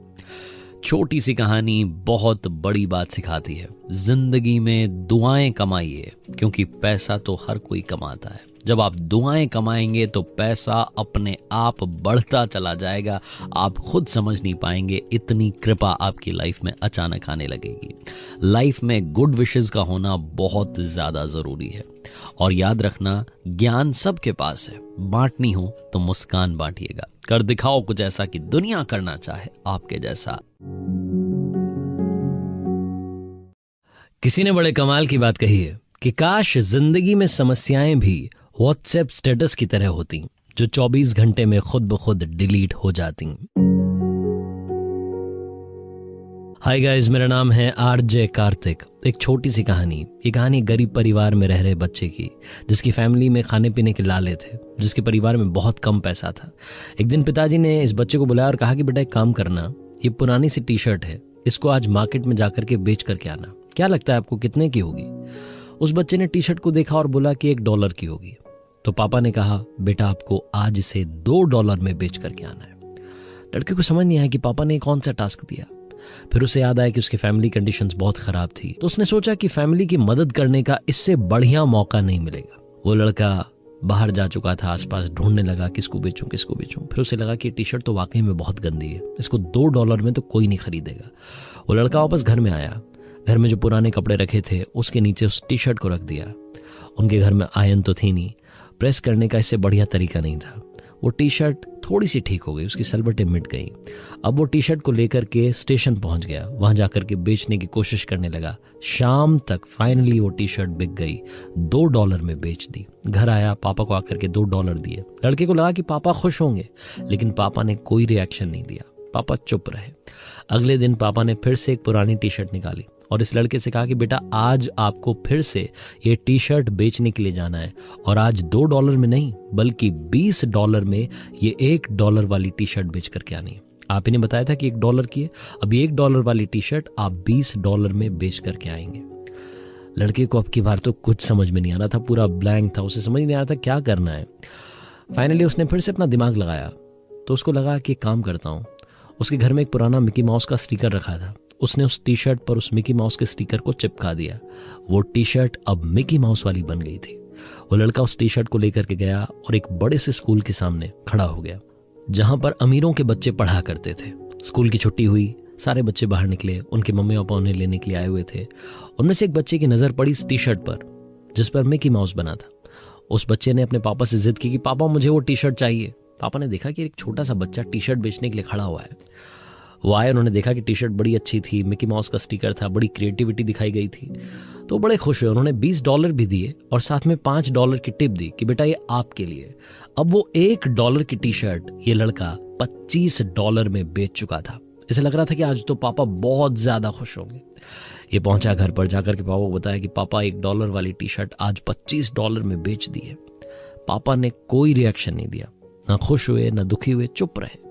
छोटी सी कहानी बहुत बड़ी बात सिखाती है। जिंदगी में दुआएं कमाइए, क्योंकि पैसा तो हर कोई कमाता है। जब आप दुआएं कमाएंगे तो पैसा अपने आप बढ़ता चला जाएगा। आप खुद समझ नहीं पाएंगे, इतनी कृपा आपकी लाइफ में अचानक आने लगेगी। लाइफ में गुड विशेस का होना बहुत ज्यादा जरूरी है। और याद रखना, ज्ञान सबके पास है, बांटनी हो तो मुस्कान बांटिएगा। कर दिखाओ कुछ ऐसा कि दुनिया करना चाहे आपके जैसा। किसी ने बड़े कमाल की बात कही है कि काश जिंदगी में समस्याएं भी व्हाट्सएप स्टेटस की तरह होती, जो 24 घंटे में खुद ब खुद डिलीट हो जाती। हाय गाइस, मेरा नाम है आरजे कार्तिक। एक छोटी सी कहानी। ये कहानी गरीब परिवार में रह रहे बच्चे की, जिसकी फैमिली में खाने पीने के लाले थे, जिसके परिवार में बहुत कम पैसा था। एक दिन पिताजी ने इस बच्चे को बुलाया और कहा कि बेटा एक काम करना, ये पुरानी सी टी शर्ट है, इसको आज मार्केट में जाकर के बेच करके आना। क्या लगता है आपको कितने की होगी? उस बच्चे ने टी शर्ट को देखा और बोला कि $1 की होगी। तो पापा ने कहा बेटा आपको आज इसे $2 में बेच करके आना है। लड़के को समझ नहीं आया कि पापा ने कौन सा टास्क दिया। फिर उसे याद आया कि उसकी फैमिली कंडीशंस बहुत खराब थी। तो उसने सोचा कि फैमिली की मदद करने का इससे बढ़िया मौका नहीं मिलेगा। वो लड़का बाहर जा चुका था, आसपास ढूंढने लगा किसको बेचूं किसको बेचूं। फिर उसे लगा कि टी शर्ट तो वाकई में बहुत गंदी है, इसको $2 में तो कोई नहीं खरीदेगा। वो लड़का वापस घर में आया। घर में जो पुराने कपड़े रखे थे उसके नीचे उस टी शर्ट को रख दिया। उनके घर में आयरन तो थी नहीं, प्रेस करने का इससे बढ़िया तरीका नहीं था। वो टी शर्ट थोड़ी सी ठीक हो गई, उसकी सलवटें मिट गई। अब वो टी शर्ट को लेकर के स्टेशन पहुंच गया, वहां जाकर के बेचने की कोशिश करने लगा। शाम तक फाइनली वो टी शर्ट बिक गई, $2 में बेच दी। घर आया, पापा को आकर के $2 दिए। लड़के को लगा कि पापा खुश होंगे, लेकिन पापा ने कोई रिएक्शन नहीं दिया, पापा चुप रहे। अगले दिन पापा ने फिर से एक पुरानी टी शर्ट निकाली और इस लड़के से कहा कि बेटा आज आपको फिर से ये टी शर्ट बेचने के लिए जाना है, और आज $2 में नहीं बल्कि $20 में ये $1 वाली टी शर्ट बेच करके आनी है। आप ही ने बताया था कि $1 की है, अभी $1 वाली टी शर्ट आप $20 में बेच करके आएंगे। लड़के को अब की बार तो कुछ समझ में नहीं आ रहा था, पूरा ब्लैंक था, उसे समझ नहीं आ रहा था क्या करना है। फाइनली उसने फिर से अपना दिमाग लगाया, तो उसको लगा कि काम करता हूँ। उसके घर में एक पुराना मिकी माउस का स्टिकर रखा था, उसने उस टी शर्ट पर उस मिकी माउस के स्टिकर को चिपका दिया। वो टी शर्ट अब मिकी माउस वाली बन गई थी। वो लड़का उस टी शर्ट को लेकर के गया और एक बड़े से स्कूल के सामने खड़ा हो गया, जहां पर अमीरों के बच्चे पढ़ा करते थे। स्कूल की छुट्टी हुई, सारे बच्चे बाहर निकले, उनके मम्मी पापा उन्हें लेने के लिए आए हुए थे। उनमें से एक बच्चे की नजर पड़ी इस टी शर्ट पर जिस पर मिकी माउस बना था। उस बच्चे ने अपने पापा से जिद की कि पापा मुझे वो टी शर्ट चाहिए। पापा ने देखा कि एक छोटा सा बच्चा टी शर्ट बेचने के लिए खड़ा हुआ है। वो आए, उन्होंने देखा कि टी शर्ट बड़ी अच्छी थी, मिकी माउस का स्टिकर था, बड़ी क्रिएटिविटी दिखाई गई थी, तो बड़े खुश हुए। उन्होंने $20 भी दिए और साथ में $5 की टिप दी कि बेटा ये आपके लिए। अब वो $1 की टी शर्ट ये लड़का $25 में बेच चुका था। इसे लग रहा था कि आज तो पापा बहुत ज्यादा खुश होंगे। ये पहुंचा घर पर, जाकर के पापा को बताया कि पापा $1 वाली टी शर्ट आज $25 में बेच दी है। पापा ने कोई रिएक्शन नहीं दिया, ना खुश हुए ना दुखी हुए, चुप रहे।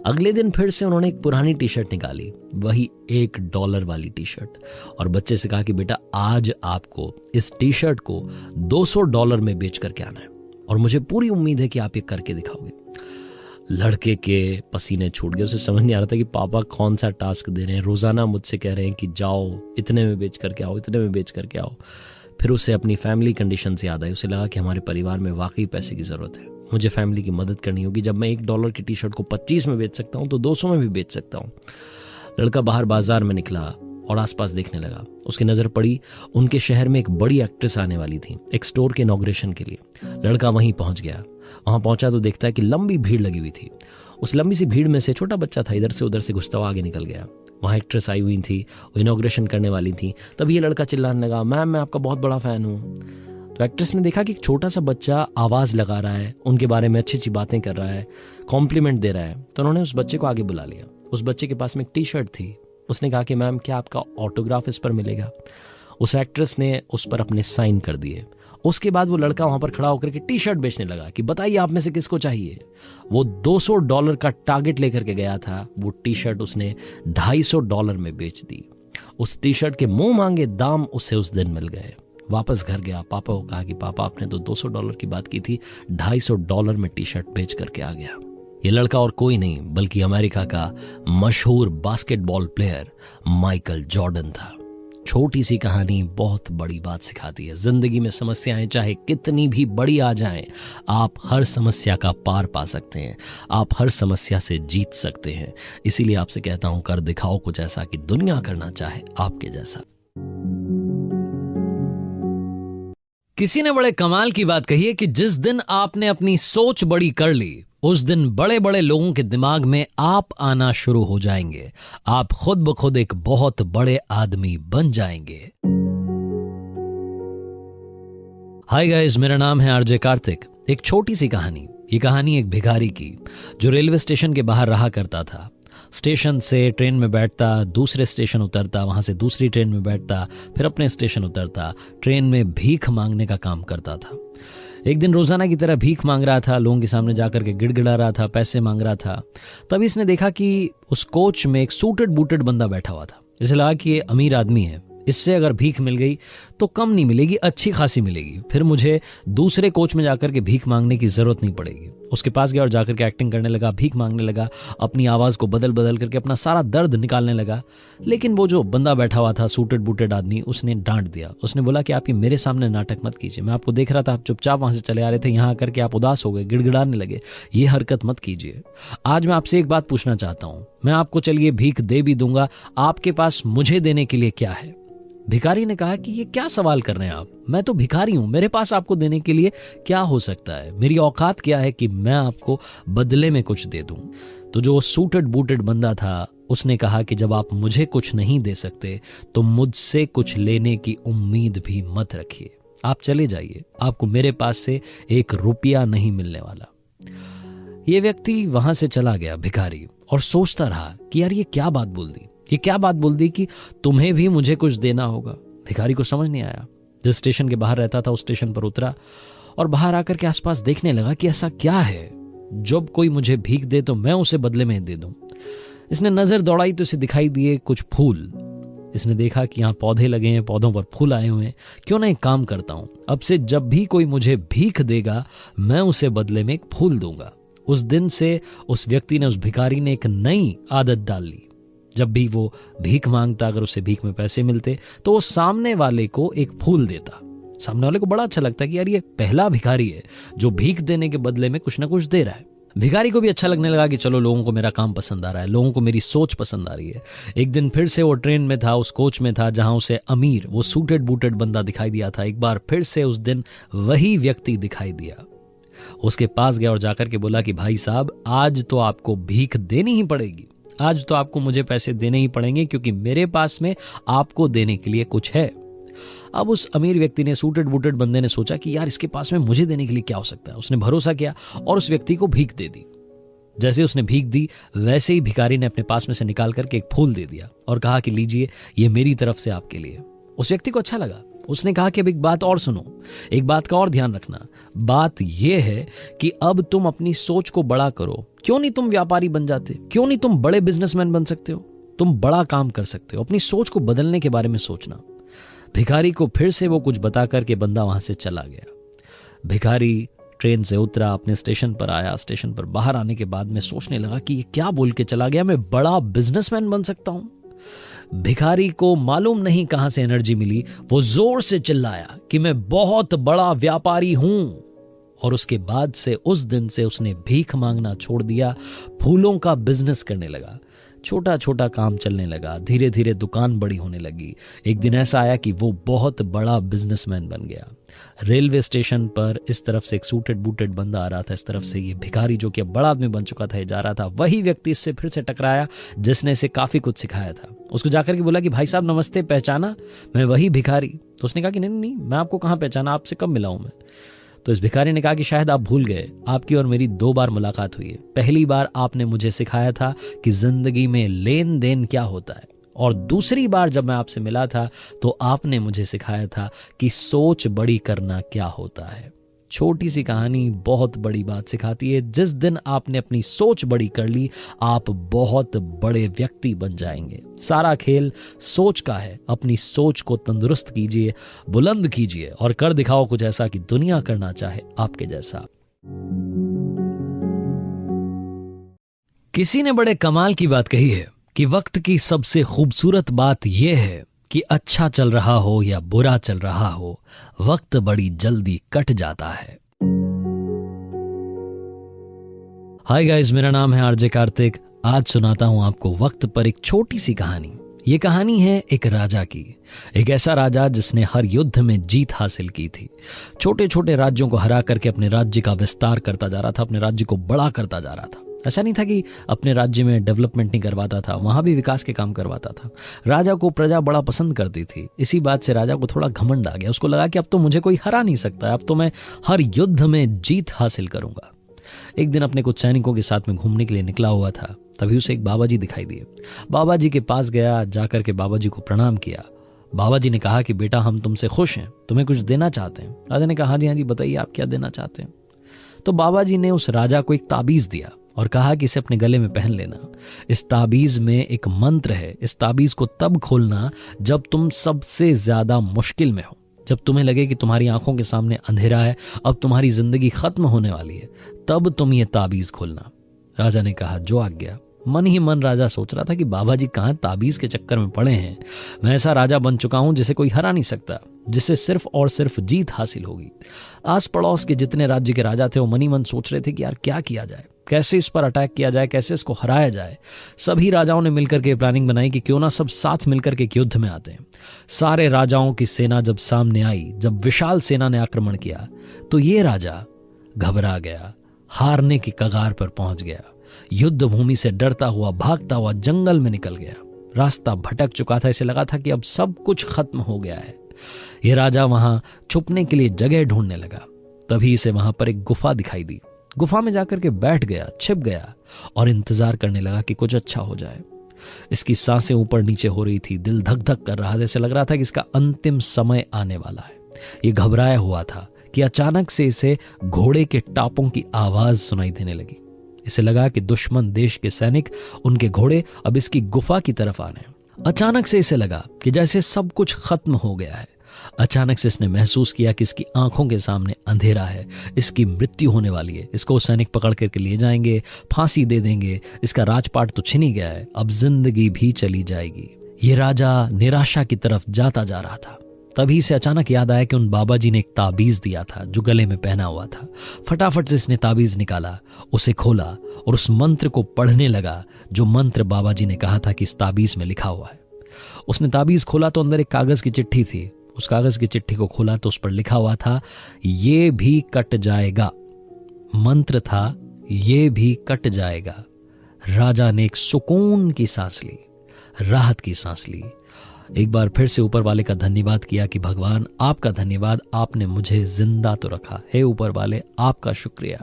अगले दिन फिर से उन्होंने एक पुरानी टी शर्ट निकाली, वही $1 वाली टी शर्ट, और बच्चे से कहा कि बेटा आज आपको इस टी शर्ट को $200 में बेच करके आना है, और मुझे पूरी उम्मीद है कि आप ये करके दिखाओगे। लड़के के पसीने छूट गए, उसे समझ नहीं आ रहा था कि पापा कौन सा टास्क दे रहे हैं। रोजाना मुझसे कह रहे हैं कि जाओ इतने में बेच करके आओ, इतने में बेच करके आओ। फिर उसे अपनी फैमिली कंडीशन से याद आई। उसे लगा कि हमारे परिवार में वाकई पैसे की जरूरत है, मुझे फैमिली की मदद करनी होगी। जब मैं $1 की टी शर्ट को 25 में बेच सकता हूं तो 200 में भी बेच सकता हूं। लड़का बाहर बाजार में निकला और आसपास देखने लगा। उसकी नजर पड़ी, उनके शहर में एक बड़ी एक्ट्रेस आने वाली थी एक स्टोर के इनॉग्रेशन के लिए। लड़का वहीं पहुंच गया। वहां पहुंचा तो देखता है कि लंबी भीड़ लगी हुई थी। उस लंबी सी भीड़ में से छोटा बच्चा था, इधर से उधर से घुसता हुआ आगे निकल गया। वहां एक्ट्रेस आई हुई थी, वो इनॉग्रेशन करने वाली थी। तभी ये लड़का चिल्लाने लगा, मैम मैं आपका बहुत बड़ा फैन हूँ। तो एक्ट्रेस ने देखा कि एक छोटा सा बच्चा आवाज लगा रहा है, उनके बारे में अच्छी अच्छी बातें कर रहा है, कॉम्प्लीमेंट दे रहा है, तो उन्होंने उस बच्चे को आगे बुला लिया। उस बच्चे के पास में एक टी शर्ट थी। उसने कहा कि मैम क्या आपका ऑटोग्राफ इस पर मिलेगा। उस एक्ट्रेस ने उस पर अपने साइन कर दिए। उसके बाद वो लड़का वहां पर खड़ा होकर के टी शर्ट बेचने लगा कि बताइए आप में से किसको चाहिए। वो $200 का टारगेट लेकर के गया था, वो टी शर्ट उसने $250 में बेच दी। उस टी शर्ट के मुंह मांगे दाम उसे उस दिन मिल गए। वापस घर गया, पापा को कहा कि पापा आपने तो $200 की बात की थी, $250 में टी शर्ट बेच करके आ गया। ये लड़का और कोई नहीं बल्कि अमेरिका का मशहूर बास्केटबॉल प्लेयर माइकल जॉर्डन था। छोटी सी कहानी बहुत बड़ी बात सिखाती है। जिंदगी में समस्याएं चाहे कितनी भी बड़ी आ जाएं, आप हर समस्या का पार पा सकते हैं, आप हर समस्या से जीत सकते हैं। इसीलिए आपसे कहता हूं, कर दिखाओ कुछ ऐसा कि दुनिया करना चाहे आपके जैसा। किसी ने बड़े कमाल की बात कही है कि जिस दिन आपने अपनी सोच बड़ी कर ली, उस दिन बड़े बड़े लोगों के दिमाग में आप आना शुरू हो जाएंगे। आप खुद ब खुद एक बहुत बड़े आदमी बन जाएंगे। हाय गाइस, मेरा नाम है आरजे कार्तिक। एक छोटी सी कहानी। ये कहानी एक भिखारी की जो रेलवे स्टेशन के बाहर रहा करता था। स्टेशन से ट्रेन में बैठता, दूसरे स्टेशन उतरता, वहां से दूसरी ट्रेन में बैठता, फिर अपने स्टेशन उतरता, ट्रेन में भीख मांगने का काम करता था। एक दिन रोजाना की तरह भीख मांग रहा था, लोगों के सामने जाकर के गिड़गिड़ा रहा था, पैसे मांग रहा था। तभी इसने देखा कि उस कोच में एक सूटेड बूटेड बंदा बैठा हुआ था। इसे लगा कि ये अमीर आदमी है, इससे अगर भीख मिल गई तो कम नहीं मिलेगी, अच्छी खासी मिलेगी, फिर मुझे दूसरे कोच में जाकर के भीख मांगने की जरूरत नहीं पड़ेगी। उसके पास गया और जाकर के एक्टिंग करने लगा, भीख मांगने लगा, अपनी आवाज को बदल बदल करके अपना सारा दर्द निकालने लगा। लेकिन वो जो बंदा बैठा हुआ था, सूटेड बूटेड आदमी, उसने डांट दिया। उसने बोला कि आप ये मेरे सामने नाटक मत कीजिए, मैं आपको देख रहा था, आप चुपचाप वहां से चले आ रहे थे, यहाँ आकर के आप उदास हो गए, गिड़गिड़ाने लगे, ये हरकत मत कीजिए। आज मैं आपसे एक बात पूछना चाहता हूं, मैं आपको चलिए भीख दे भी दूंगा, आपके पास मुझे देने के लिए क्या है? भिखारी ने कहा कि ये क्या सवाल कर रहे हैं आप, मैं तो भिखारी हूं, मेरे पास आपको देने के लिए क्या हो सकता है, मेरी औकात क्या है कि मैं आपको बदले में कुछ दे दूं। तो जो सूटेड बूटेड बंदा था उसने कहा कि जब आप मुझे कुछ नहीं दे सकते तो मुझसे कुछ लेने की उम्मीद भी मत रखिए, आप चले जाइए, आपको मेरे पास से 1 रुपया नहीं मिलने वाला। ये व्यक्ति वहां से चला गया भिखारी, और सोचता रहा कि यार ये क्या बात बोल दी, ये क्या बात बोल दी कि तुम्हें भी मुझे कुछ देना होगा। भिखारी को समझ नहीं आया। जिस स्टेशन के बाहर रहता था उस स्टेशन पर उतरा और बाहर आकर के आसपास देखने लगा कि ऐसा क्या है जब कोई मुझे भीख दे तो मैं उसे बदले में दे दूं। इसने नजर दौड़ाई तो इसे दिखाई दिए कुछ फूल। इसने देखा कि यहाँ पौधे लगे हैं, पौधों पर फूल आए हुए हैं, क्यों ना एक काम करता हूं, अब से जब भी कोई मुझे भीख देगा मैं उसे बदले में एक फूल दूंगा। उस दिन से उस व्यक्ति ने, उस भिखारी ने एक नई आदत डाल ली। जब भी वो भीख मांगता, अगर उसे भीख में पैसे मिलते तो वो सामने वाले को एक फूल देता। सामने वाले को बड़ा अच्छा लगता कि यार ये पहला भिखारी है जो भीख देने के बदले में कुछ ना कुछ दे रहा है। भिखारी को भी अच्छा लगने लगा कि चलो लोगों को मेरा काम पसंद आ रहा है, लोगों को मेरी सोच पसंद आ रही है। एक दिन फिर से वो ट्रेन में था, उस कोच में था जहां उसे अमीर, वो सूटेड बूटेड बंदा दिखाई दिया था। एक बार फिर से उस दिन वही व्यक्ति दिखाई दिया। उसके पास गया और जाकर के बोला कि भाई साहब, आज तो आपको भीख देनी ही पड़ेगी, आज तो आपको मुझे पैसे देने ही पड़ेंगे क्योंकि मेरे पास में आपको देने के लिए कुछ है। अब उस अमीर व्यक्ति ने, सूटेड बूटेड बंदे ने सोचा कि यार इसके पास में मुझे देने के लिए क्या हो सकता है। उसने भरोसा किया और उस व्यक्ति को भीख दे दी। जैसे उसने भीख दी वैसे ही भिखारी ने अपने पास में से निकाल करके एक फूल दे दिया और कहा कि लीजिए, ये मेरी तरफ से आपके लिए। उस व्यक्ति को अच्छा लगा। उसने कहा कि अब एक बात और सुनो, एक बात का और ध्यान रखना। बात यह है कि अब तुम अपनी सोच को बड़ा करो। क्यों नहीं तुम व्यापारी बन जाते, क्यों नहीं तुम बड़े बिजनेसमैन बन सकते हो, तुम बड़ा काम कर सकते हो। अपनी सोच को बदलने के बारे में सोचना। भिखारी को फिर से वो कुछ बता करके बंदा वहां से चला गया। भिखारी ट्रेन से उतरा, अपने स्टेशन पर आया। स्टेशन पर बाहर आने के बाद में सोचने लगा कि ये क्या बोल के चला गया, मैं बड़ा बिजनेसमैन बन सकता हूं। भिखारी को मालूम नहीं कहां से एनर्जी मिली, वो जोर से चिल्लाया कि मैं बहुत बड़ा व्यापारी हूं। और उसके बाद से, उस दिन से उसने भीख मांगना छोड़ दिया, फूलों का बिजनेस करने लगा। छोटा छोटा काम चलने लगा, धीरे धीरे दुकान बड़ी होने लगी। एक दिन ऐसा आया कि वो बहुत बड़ा बिजनेसमैन बन गया। रेलवे स्टेशन पर इस तरफ से एक सूटेड बूटेड बंदा आ रहा था, इस तरफ से ये भिखारी जो कि अब बड़ा आदमी बन चुका था ये जा रहा था। वही व्यक्ति इससे फिर से टकराया जिसने इसे काफी कुछ सिखाया था। उसको जाकर के बोला कि भाई साहब नमस्ते, पहचाना, मैं वही भिखारी। तो उसने कहा कि नहीं नहीं, मैं आपको कहाँ पहचाना, आपसे कब मिला हूं मैं। तो इस भिखारी ने कहा कि शायद आप भूल गए, आपकी और मेरी 2 बार मुलाकात हुई है। पहली बार आपने मुझे सिखाया था कि जिंदगी में लेन देन क्या होता है, और दूसरी बार जब मैं आपसे मिला था तो आपने मुझे सिखाया था कि सोच बड़ी करना क्या होता है। छोटी सी कहानी बहुत बड़ी बात सिखाती है। जिस दिन आपने अपनी सोच बड़ी कर ली, आप बहुत बड़े व्यक्ति बन जाएंगे। सारा खेल सोच का है। अपनी सोच को तंदुरुस्त कीजिए, बुलंद कीजिए और कर दिखाओ कुछ ऐसा कि दुनिया करना चाहे आपके जैसा। किसी ने बड़े कमाल की बात कही है कि वक्त की सबसे खूबसूरत बात यह है कि अच्छा चल रहा हो या बुरा चल रहा हो, वक्त बड़ी जल्दी कट जाता है। हाय गाइस, मेरा नाम है आरजे कार्तिक। आज सुनाता हूं आपको वक्त पर एक छोटी सी कहानी। ये कहानी है एक राजा की। एक ऐसा राजा जिसने हर युद्ध में जीत हासिल की थी। छोटे छोटे राज्यों को हरा करके अपने राज्य का विस्तार करता जा रहा था, अपने राज्य को बड़ा करता जा रहा था। ऐसा नहीं था कि अपने राज्य में डेवलपमेंट नहीं करवाता था, वहां भी विकास के काम करवाता था। राजा को प्रजा बड़ा पसंद करती थी। इसी बात से राजा को थोड़ा घमंड आ गया। उसको लगा कि अब तो मुझे कोई हरा नहीं सकता, अब तो मैं हर युद्ध में जीत हासिल करूंगा। एक दिन अपने कुछ सैनिकों के साथ में घूमने के लिए निकला हुआ था, तभी उसे एक बाबा जी दिखाई दिए। बाबा जी के पास गया, जाकर के बाबा जी को प्रणाम किया। बाबा जी ने कहा कि बेटा, हम तुमसे खुश हैं, तुम्हें कुछ देना चाहते हैं। राजा ने कहा हाँ जी बताइए, आप क्या देना चाहते हैं। तो बाबा जी ने उस राजा को एक ताबीज दिया और कहा कि इसे अपने गले में पहन लेना। इस ताबीज में एक मंत्र है। इस ताबीज को तब खोलना जब तुम सबसे ज्यादा मुश्किल में हो, जब तुम्हें लगे कि तुम्हारी आंखों के सामने अंधेरा है, अब तुम्हारी जिंदगी खत्म होने वाली है, तब तुम ये ताबीज खोलना। राजा ने कहा जो आज्ञा। मन ही मन राजा सोच रहा था कि बाबा जी कहां ताबीज के चक्कर में पड़े हैं। मैं ऐसा राजा बन चुका हूं जिसे कोई हरा नहीं सकता, जिससे सिर्फ और सिर्फ जीत हासिल होगी। आस पड़ोस के जितने राज्य के राजा थे वो मन ही मन सोच रहे थे कि यार क्या किया जाए। कैसे इस पर अटैक किया जाए, कैसे इसको हराया जाए। सभी राजाओं ने मिलकर के प्लानिंग बनाई कि क्यों ना सब साथ मिलकर के एक युद्ध में आते हैं। सारे राजाओं की सेना जब सामने आई, जब विशाल सेना ने आक्रमण किया, तो ये राजा घबरा गया, हारने की कगार पर पहुंच गया। युद्ध भूमि से डरता हुआ, भागता हुआ जंगल में निकल गया। रास्ता भटक चुका था, इसे लगा था कि अब सब कुछ खत्म हो गया है। यह राजा वहां छुपने के लिए जगह ढूंढने लगा। तभी इसे वहां पर एक गुफा दिखाई दी। गुफा में जाकर के बैठ गया, छिप गया और इंतजार करने लगा कि कुछ अच्छा हो जाए। इसकी सांसें ऊपर नीचे हो रही थी, दिल धक धक कर रहा था, जैसे लग रहा था कि इसका अंतिम समय आने वाला है। ये घबराया हुआ था कि अचानक से इसे घोड़े के टापों की आवाज सुनाई देने लगी। इसे लगा कि दुश्मन देश के सैनिक, उनके घोड़े अब इसकी गुफा की तरफ आ रहे हैं। अचानक से इसे लगा कि जैसे सब कुछ खत्म हो गया है। अचानक से इसने महसूस किया कि इसकी आंखों के सामने अंधेरा है, इसकी मृत्यु होने वाली है। इसको सैनिक पकड़ करके ले जाएंगे, फांसी दे देंगे, इसका राजपाट तो छिन ही गया है, अब जिंदगी भी चली जाएगी। ये राजा निराशा की तरफ जाता जा रहा था। तभी से अचानक याद आया कि उन बाबा जी ने एक ताबीज दिया था जो गले में पहना हुआ था। फटाफट से इसने ताबीज निकाला, उसे खोला और उस मंत्र को पढ़ने लगा जो मंत्र बाबा जी ने कहा था कि इस ताबीज में लिखा हुआ है। उसने ताबीज खोला तो अंदर एक कागज की चिट्ठी थी। उस कागज की चिट्ठी को खोला तो उस पर लिखा हुआ था, ये भी कट जाएगा। मंत्र था, ये भी कट जाएगा। राजा ने एक सुकून की सांस ली, राहत की सांस ली। एक बार फिर से ऊपर वाले का धन्यवाद किया कि भगवान आपका धन्यवाद, आपने मुझे जिंदा तो रखा। हे ऊपर वाले, आपका शुक्रिया।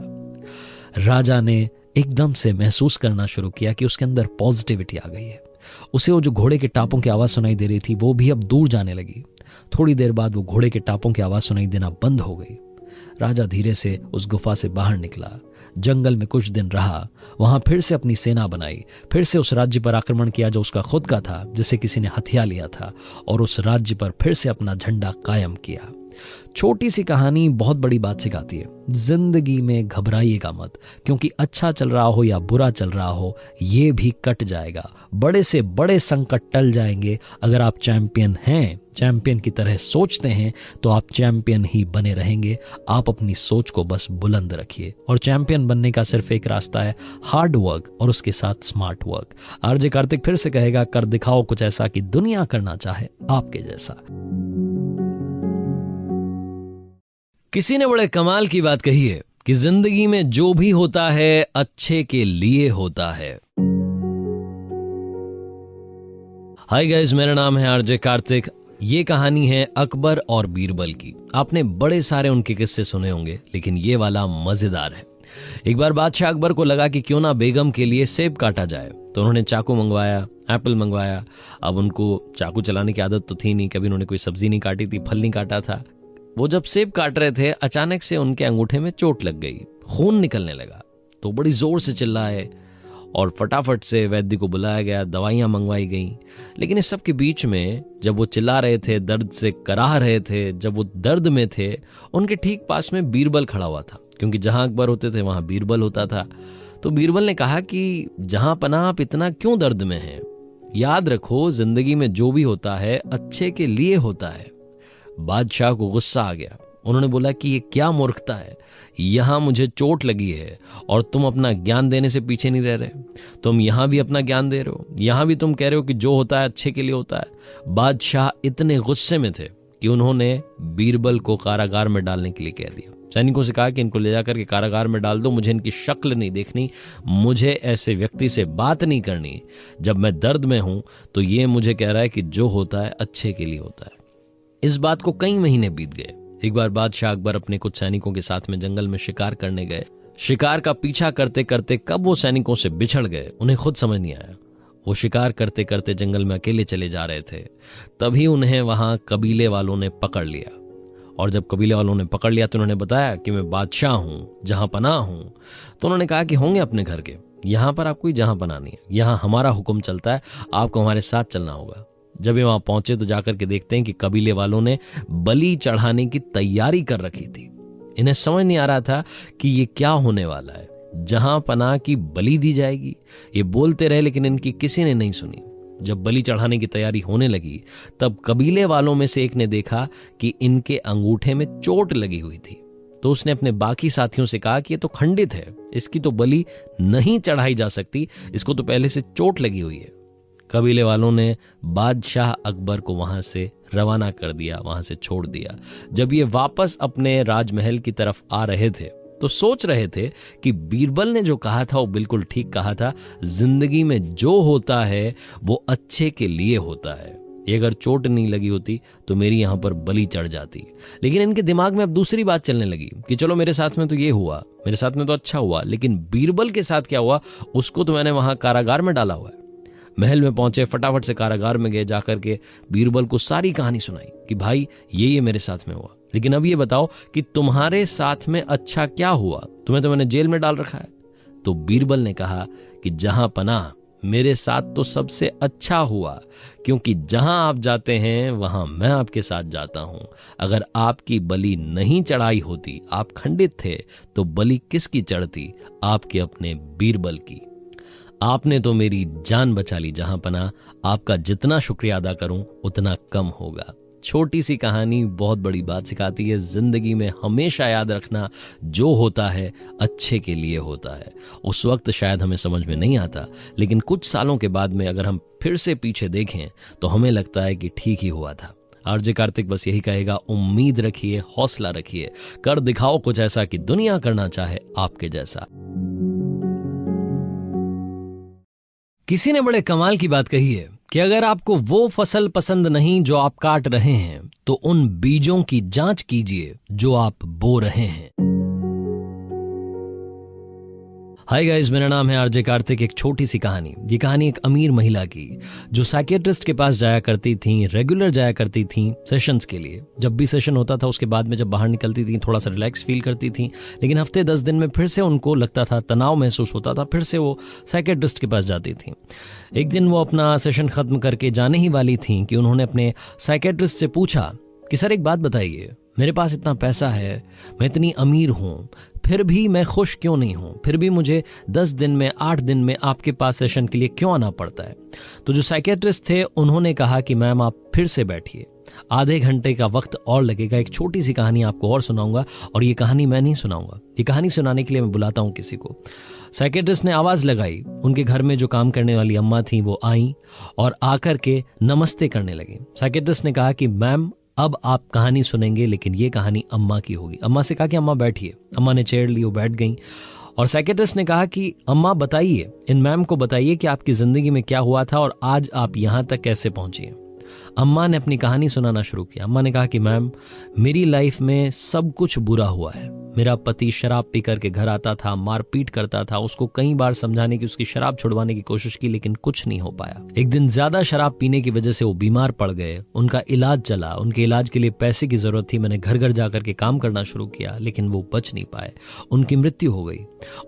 राजा ने एकदम से महसूस करना शुरू किया कि उसके अंदर पॉजिटिविटी आ गई है। उसे वो जो घोड़े के टापों की आवाज सुनाई दे रही थी वो भी अब दूर जाने लगी। थोड़ी देर बाद वो घोड़े के टापों की आवाज सुनाई देना बंद हो गई। राजा धीरे से उस गुफा से बाहर निकला, जंगल में कुछ दिन रहा, वहां फिर से अपनी सेना बनाई, फिर से उस राज्य पर आक्रमण किया जो उसका खुद का था, जिसे किसी ने हथिया लिया था, और उस राज्य पर फिर से अपना झंडा कायम किया। छोटी सी कहानी बहुत बड़ी बात सिखाती है। जिंदगी में घबराइएगा मत, क्योंकि अच्छा चल रहा हो या बुरा चल रहा हो, ये भी कट जाएगा। बड़े से बड़े संकट टल जाएंगे। अगर आप चैंपियन हैं, चैंपियन की तरह सोचते हैं, तो आप चैंपियन ही बने रहेंगे। आप अपनी सोच को बस बुलंद रखिए, और चैंपियन बनने का सिर्फ एक रास्ता है, हार्ड वर्क और उसके साथ स्मार्ट वर्क। आरजे कार्तिक फिर से कहेगा, कर दिखाओ कुछ ऐसा कि दुनिया करना चाहे आपके जैसा। किसी ने बड़े कमाल की बात कही है कि जिंदगी में जो भी होता है अच्छे के लिए होता है। हाय गाइस, मेरा नाम है आरजे कार्तिक। ये कहानी है अकबर और बीरबल की। आपने बड़े सारे उनके किस्से सुने होंगे, लेकिन ये वाला मजेदार है। एक बार बादशाह अकबर को लगा कि क्यों ना बेगम के लिए सेब काटा जाए, तो उन्होंने चाकू मंगवाया, एप्पल मंगवाया। अब उनको चाकू चलाने की आदत तो थी नहीं, कभी उन्होंने कोई सब्जी नहीं काटी थी, फल नहीं काटा था। वो जब सेब काट रहे थे, अचानक से उनके अंगूठे में चोट लग गई, खून निकलने लगा। तो बड़ी जोर से चिल्लाए और फटाफट से वैद्य को बुलाया गया, दवाइयां मंगवाई गईं। लेकिन इस सब के बीच में जब वो चिल्ला रहे थे, दर्द से कराह रहे थे, जब वो दर्द में थे, उनके ठीक पास में बीरबल खड़ा हुआ था, क्योंकि जहां अकबर होते थे वहां बीरबल होता था। तो बीरबल ने कहा कि जहां पनाह आप इतना क्यों दर्द में हैं? याद रखो, जिंदगी में जो भी होता है अच्छे के लिए होता है। बादशाह को गुस्सा आ गया। उन्होंने बोला कि ये क्या मूर्खता है, यहां मुझे चोट लगी है और तुम अपना ज्ञान देने से पीछे नहीं रह रहे। तुम यहां भी अपना ज्ञान दे रहे हो, यहां भी तुम कह रहे हो कि जो होता है अच्छे के लिए होता है। बादशाह इतने गुस्से में थे कि उन्होंने बीरबल को कारागार में डालने के लिए कह दिया। सैनिकों से कहा कि इनको ले जाकर के कारागार में डाल दो, मुझे इनकी शक्ल नहीं देखनी, मुझे ऐसे व्यक्ति से बात नहीं करनी। जब मैं दर्द में हूं तो ये मुझे कह रहा है कि जो होता है अच्छे के लिए होता है। इस बात को कई महीने बीत गए। एक बार बादशाह अकबर अपने कुछ सैनिकों के साथ में जंगल में शिकार करने गए। शिकार का पीछा करते करते कब वो सैनिकों से बिछड़ गए, उन्हें खुद समझ नहीं आया। वो शिकार करते करते जंगल में अकेले चले जा रहे थे। तभी उन्हें वहां कबीले वालों ने पकड़ लिया, और जब कबीले वालों ने पकड़ लिया तो उन्होंने बताया कि मैं बादशाह हूं, जहां पनाह हूं। तो उन्होंने कहा कि होंगे अपने घर के, यहां पर आपको जहां पनाह नहीं है, यहां हमारा हुक्म चलता है, आपको हमारे साथ चलना होगा। जब ये वहां पहुंचे तो जाकर के देखते हैं कि कबीले वालों ने बलि चढ़ाने की तैयारी कर रखी थी। इन्हें समझ नहीं आ रहा था कि ये क्या होने वाला है, जहां पनाह की बलि दी जाएगी। ये बोलते रहे लेकिन इनकी किसी ने नहीं सुनी। जब बलि चढ़ाने की तैयारी होने लगी तब कबीले वालों में से एक ने देखा कि इनके अंगूठे में चोट लगी हुई थी। तो उसने अपने बाकी साथियों से कहा कि ये तो खंडित है, इसकी तो बलि नहीं चढ़ाई जा सकती, इसको तो पहले से चोट लगी हुई है। कबीले वालों ने बादशाह अकबर को वहां से रवाना कर दिया, वहां से छोड़ दिया। जब ये वापस अपने राजमहल की तरफ आ रहे थे तो सोच रहे थे कि बीरबल ने जो कहा था वो बिल्कुल ठीक कहा था, जिंदगी में जो होता है वो अच्छे के लिए होता है। ये अगर चोट नहीं लगी होती तो मेरी यहां पर बलि चढ़ जाती। लेकिन इनके दिमाग में अब दूसरी बात चलने लगी कि चलो मेरे साथ में तो ये हुआ, मेरे साथ में तो अच्छा हुआ, लेकिन बीरबल के साथ क्या हुआ, उसको तो मैंने वहां कारागार में डाला हुआ है। महल में पहुंचे, फटाफट से कारागार में गए, जाकर के बीरबल को सारी कहानी सुनाई कि भाई ये मेरे साथ में हुआ, लेकिन अब ये बताओ कि तुम्हारे साथ में अच्छा क्या हुआ, तुम्हें तो मैंने जेल में डाल रखा है। तो बीरबल ने कहा कि जहां पनाह, मेरे साथ तो सबसे अच्छा हुआ, क्योंकि जहां आप जाते हैं वहां मैं आपके साथ जाता हूं। अगर आपकी बलि नहीं चढ़ाई होती, आप खंडित थे, तो बलि किसकी चढ़ती? आपके अपने बीरबल की। आपने तो मेरी जान बचा ली जहां पना, आपका जितना शुक्रिया अदा करूं उतना कम होगा। छोटी सी कहानी बहुत बड़ी बात सिखाती है। जिंदगी में हमेशा याद रखना, जो होता है अच्छे के लिए होता है। उस वक्त शायद हमें समझ में नहीं आता, लेकिन कुछ सालों के बाद में अगर हम फिर से पीछे देखें तो हमें लगता है कि ठीक ही हुआ था। आरजे कार्तिक बस यही कहेगा, उम्मीद रखिए, हौसला रखिए, कर दिखाओ कुछ ऐसा कि दुनिया करना चाहे आपके जैसा। किसी ने बड़े कमाल की बात कही है कि अगर आपको वो फसल पसंद नहीं जो आप काट रहे हैं, तो उन बीजों की जांच कीजिए जो आप बो रहे हैं। हाय गाइस, मेरा नाम है आरजे कार्तिक। एक छोटी सी कहानी। ये कहानी एक अमीर महिला की जो साइकियाट्रिस्ट के पास जाया करती थी, रेगुलर जाया करती थी सेशंस के लिए। जब भी सेशन होता था उसके बाद में जब बाहर निकलती थी थोड़ा सा रिलैक्स फील करती थी, लेकिन हफ्ते 10 दिन में फिर से उनको लगता था, तनाव महसूस होता था, फिर से वो साइकियाट्रिस्ट के पास जाती थी। एक दिन वो अपना सेशन खत्म करके जाने ही वाली थी कि उन्होंने अपने साइकियाट्रिस्ट से पूछा कि सर एक बात बताइए, मेरे पास इतना पैसा है, मैं इतनी अमीर हूं, फिर भी मैं खुश क्यों नहीं हूं? फिर भी मुझे 10 दिन में, 8 दिन में आपके पास सेशन के लिए क्यों आना पड़ता है? तो जो साइकियाट्रिस्ट थे उन्होंने कहा कि मैम आप फिर से बैठिए, आधे घंटे का वक्त और लगेगा। एक छोटी सी कहानी आपको और सुनाऊंगा, और ये कहानी मैं नहीं सुनाऊंगा, ये कहानी सुनाने के लिए मैं बुलाता हूं किसी को। साइकियाट्रिस्ट ने आवाज लगाई। उनके घर में जो काम करने वाली अम्मा थी वो आई और आकर के नमस्ते करने लगी। साइकियाट्रिस्ट ने कहा कि मैम अब आप कहानी सुनेंगे, लेकिन ये कहानी अम्मा की होगी। अम्मा से कहा कि अम्मा बैठिए। अम्मा ने चेयर ली, वो बैठ गई और साइकियाट्रिस्ट ने कहा कि अम्मा बताइए, इन मैम को बताइए कि आपकी जिंदगी में क्या हुआ था और आज आप यहां तक कैसे पहुंची। अम्मा ने अपनी कहानी सुनाना शुरू किया। अम्मा ने कहा कि मैम मेरी लाइफ में सब कुछ बुरा हुआ है। मेरा पति शराब पी करके घर आता था, मारपीट करता था। उसको कई बार समझाने की, उसकी शराब छुड़वाने की कोशिश की, लेकिन कुछ नहीं हो पाया। एक दिन ज्यादा शराब पीने की वजह से वो बीमार पड़ गए। उनका इलाज चला, उनके इलाज के लिए पैसे की जरूरत थी। मैंने घर घर जाकर के काम करना शुरू किया, लेकिन वो बच नहीं पाए, उनकी मृत्यु हो गई।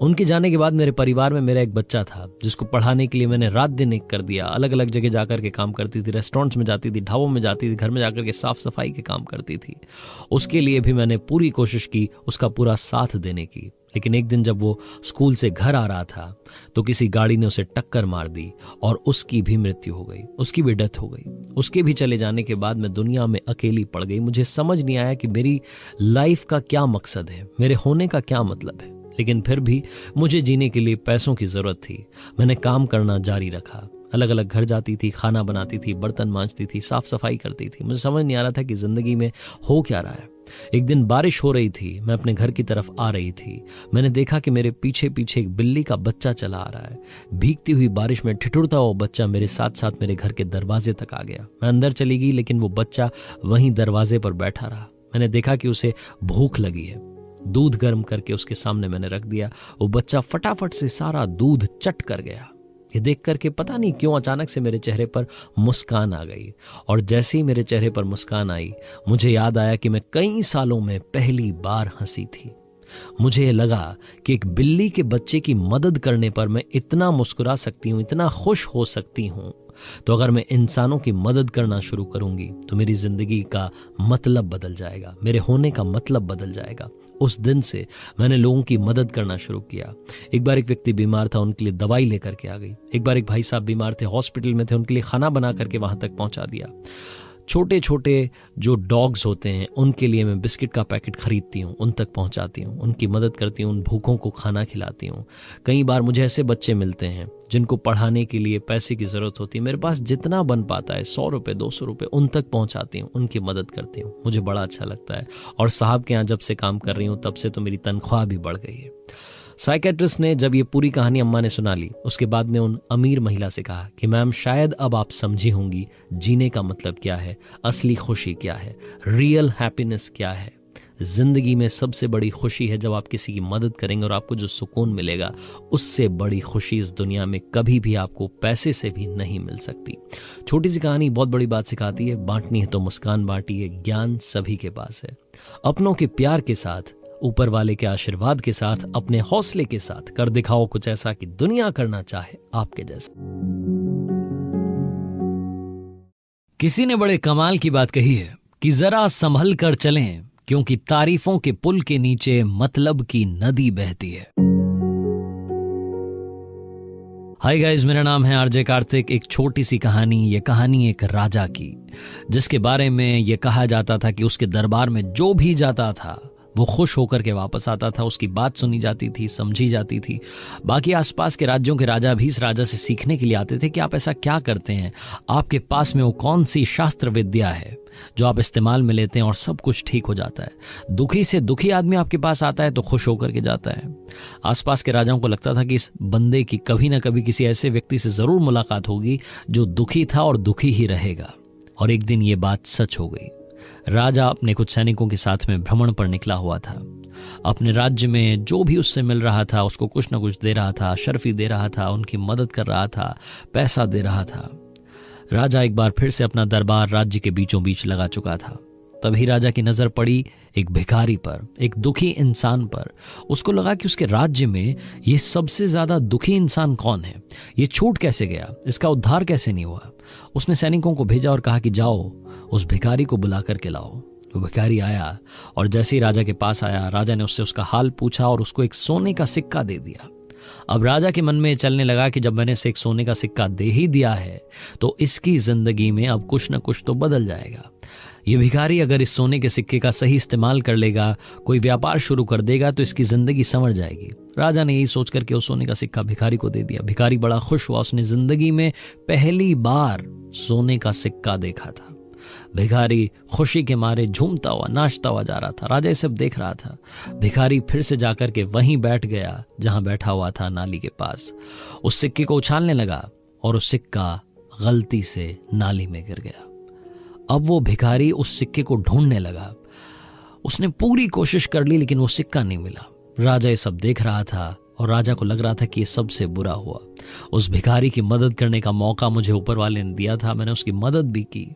उनके जाने के बाद मेरे परिवार में मेरा एक बच्चा था जिसको पढ़ाने के लिए मैंने रात दिन एक कर दिया। अलग अलग जगह जाकर के काम करती थी, रेस्टोरेंट्स में जाती थी, ढाबों में जाती थी, घर में जाकर के साफ सफाई के काम करती थी। उसके लिए भी मैंने पूरी कोशिश की उसका पूरा साथ देने की। लेकिन एक दिन जब वो स्कूल से घर आ रहा था तो किसी गाड़ी ने उसे टक्कर मार दी और उसकी भी मृत्यु हो गई, उसकी भी डेथ हो गई। उसके भी चले जाने के बाद मैं दुनिया में अकेली पड़ गई। मुझे समझ नहीं आया कि मेरी लाइफ का क्या मकसद है, मेरे होने का क्या मतलब है। लेकिन फिर भी मुझे जीने के लिए पैसों की जरूरत थी। मैंने काम करना जारी रखा, अलग अलग घर जाती थी, खाना बनाती थी, बर्तन मांजती थी, साफ सफाई करती थी। मुझे समझ नहीं आ रहा था कि जिंदगी में हो क्या रहा है। एक दिन बारिश हो रही थी, मैं अपने घर की तरफ आ रही थी। मैंने देखा कि मेरे पीछे पीछे एक बिल्ली का बच्चा चला आ रहा है। भीगती हुई बारिश में ठिठुरता हुआ बच्चा मेरे साथ साथ मेरे घर के दरवाजे तक आ गया। मैं अंदर चली गई, लेकिन वो बच्चा वहीं दरवाजे पर बैठा रहा। मैंने देखा कि उसे भूख लगी है। दूध गर्म करके उसके सामने मैंने रख दिया। वो बच्चा फटाफट से सारा दूध चट कर गया। ये देख करके पता नहीं क्यों अचानक से मेरे चेहरे पर मुस्कान आ गई, और जैसे ही मेरे चेहरे पर मुस्कान आई मुझे याद आया कि मैं कई सालों में पहली बार हंसी थी। मुझे लगा कि एक बिल्ली के बच्चे की मदद करने पर मैं इतना मुस्कुरा सकती हूँ, इतना खुश हो सकती हूँ, तो अगर मैं इंसानों की मदद करना शुरू करूंगी तो मेरी जिंदगी का मतलब बदल जाएगा, मेरे होने का मतलब बदल जाएगा। उस दिन से मैंने लोगों की मदद करना शुरू किया। एक बार एक व्यक्ति बीमार था, उनके लिए दवाई लेकर के आ गई। एक बार एक भाई साहब बीमार थे, हॉस्पिटल में थे, उनके लिए खाना बना करके वहां तक पहुंचा दिया। छोटे छोटे जो डॉग्स होते हैं उनके लिए मैं बिस्किट का पैकेट खरीदती हूँ, उन तक पहुँचाती हूँ, उनकी मदद करती हूँ, उन भूखों को खाना खिलाती हूँ। कई बार मुझे ऐसे बच्चे मिलते हैं जिनको पढ़ाने के लिए पैसे की ज़रूरत होती है, मेरे पास जितना बन पाता है 100 रुपये 200 रुपये उन तक पहुँचाती हूँ, उनकी मदद करती हूँ। मुझे बड़ा अच्छा लगता है। और साहब के यहाँ जब से काम कर रही हूँ तब से तो मेरी तनख्वाह भी बढ़ गई है। साइकेट्रिस्ट ने जब ये पूरी कहानी अम्मा ने सुना ली, उसके बाद में उन अमीर महिला से कहा कि मैम शायद अब आप समझी होंगी जीने का मतलब क्या है, असली खुशी क्या है, रियल हैप्पीनेस क्या है। जिंदगी में सबसे बड़ी खुशी है जब आप किसी की मदद करेंगे और आपको जो सुकून मिलेगा, उससे बड़ी खुशी इस दुनिया में कभी भी आपको पैसे से भी नहीं मिल सकती। छोटी सी कहानी बहुत बड़ी बात सिखाती है। बांटनी है तो मुस्कान बांटिए, ज्ञान सभी के पास है। अपनों के प्यार के साथ, ऊपर वाले के आशीर्वाद के साथ, अपने हौसले के साथ कर दिखाओ कुछ ऐसा कि दुनिया करना चाहे आपके जैसा। किसी ने बड़े कमाल की बात कही है कि जरा संभल कर चलें, क्योंकि तारीफों के पुल के नीचे मतलब की नदी बहती है। हाय गाइस, मेरा नाम है आरजे कार्तिक। एक छोटी सी कहानी, ये कहानी एक राजा की, जिसके बारे में ये कहा जाता था कि उसके दरबार में जो भी जाता था वो खुश होकर के वापस आता था, उसकी बात सुनी जाती थी, समझी जाती थी। बाकी आसपास के राज्यों के राजा भी इस राजा से सीखने के लिए आते थे कि आप ऐसा क्या करते हैं, आपके पास में वो कौन सी शास्त्र विद्या है जो आप इस्तेमाल में लेते हैं और सब कुछ ठीक हो जाता है। दुखी से दुखी आदमी आपके पास आता है तो खुश होकर के जाता है। आसपास के राजाओं को लगता था कि इस बंदे की कभी ना कभी किसी ऐसे व्यक्ति से जरूर मुलाकात होगी जो दुखी था और दुखी ही रहेगा। और एक दिन ये बात सच हो गई। राजा अपने कुछ सैनिकों के साथ में भ्रमण पर निकला हुआ था। अपने राज्य में जो भी उससे मिल रहा था उसको कुछ न कुछ दे रहा था, शर्फी दे रहा था, उनकी मदद कर रहा था, पैसा दे रहा था। राजा एक बार फिर से अपना दरबार राज्य के बीचों बीच लगा चुका था। तभी राजा की नजर पड़ी एक भिखारी पर, एक दुखी इंसान पर। उसको लगा कि उसके राज्य में ये सबसे ज्यादा दुखी इंसान कौन है, ये छूट कैसे गया, इसका उद्धार कैसे नहीं हुआ। उसने सैनिकों को भेजा और कहा कि जाओ उस भिखारी को बुला करके लाओ। वो भिखारी आया और जैसे ही राजा के पास आया, राजा ने उससे उसका हाल पूछा और उसको एक सोने का सिक्का दे दिया। अब राजा के मन में चलने लगा कि जब मैंने इसे एक सोने का सिक्का दे ही दिया है तो इसकी जिंदगी में अब कुछ न कुछ तो बदल जाएगा। ये भिखारी अगर इस सोने के सिक्के का सही इस्तेमाल कर लेगा, कोई व्यापार शुरू कर देगा तो इसकी जिंदगी संवर जाएगी। राजा ने यही सोच करके उस सोने का सिक्का भिखारी को दे दिया। भिखारी बड़ा खुश हुआ, उसने जिंदगी में पहली बार सोने का सिक्का देखा था। भिखारी खुशी के मारे झूमता हुआ, नाचता हुआ जा रहा था। राजा ये सब देख रहा था। भिखारी फिर से जाकर के वहीं बैठ गया जहां बैठा हुआ था, नाली के पास। उस सिक्के को उछालने लगा और उस सिक्का गलती से नाली में गिर गया। अब वो भिखारी उस सिक्के को ढूंढने लगा। उसने पूरी कोशिश कर ली लेकिन वो सिक्का नहीं मिला। राजा ये सब देख रहा था और राजा को लग रहा था कि ये सबसे बुरा हुआ। उस भिखारी की मदद करने का मौका मुझे ऊपर वाले ने दिया था, मैंने उसकी मदद भी की,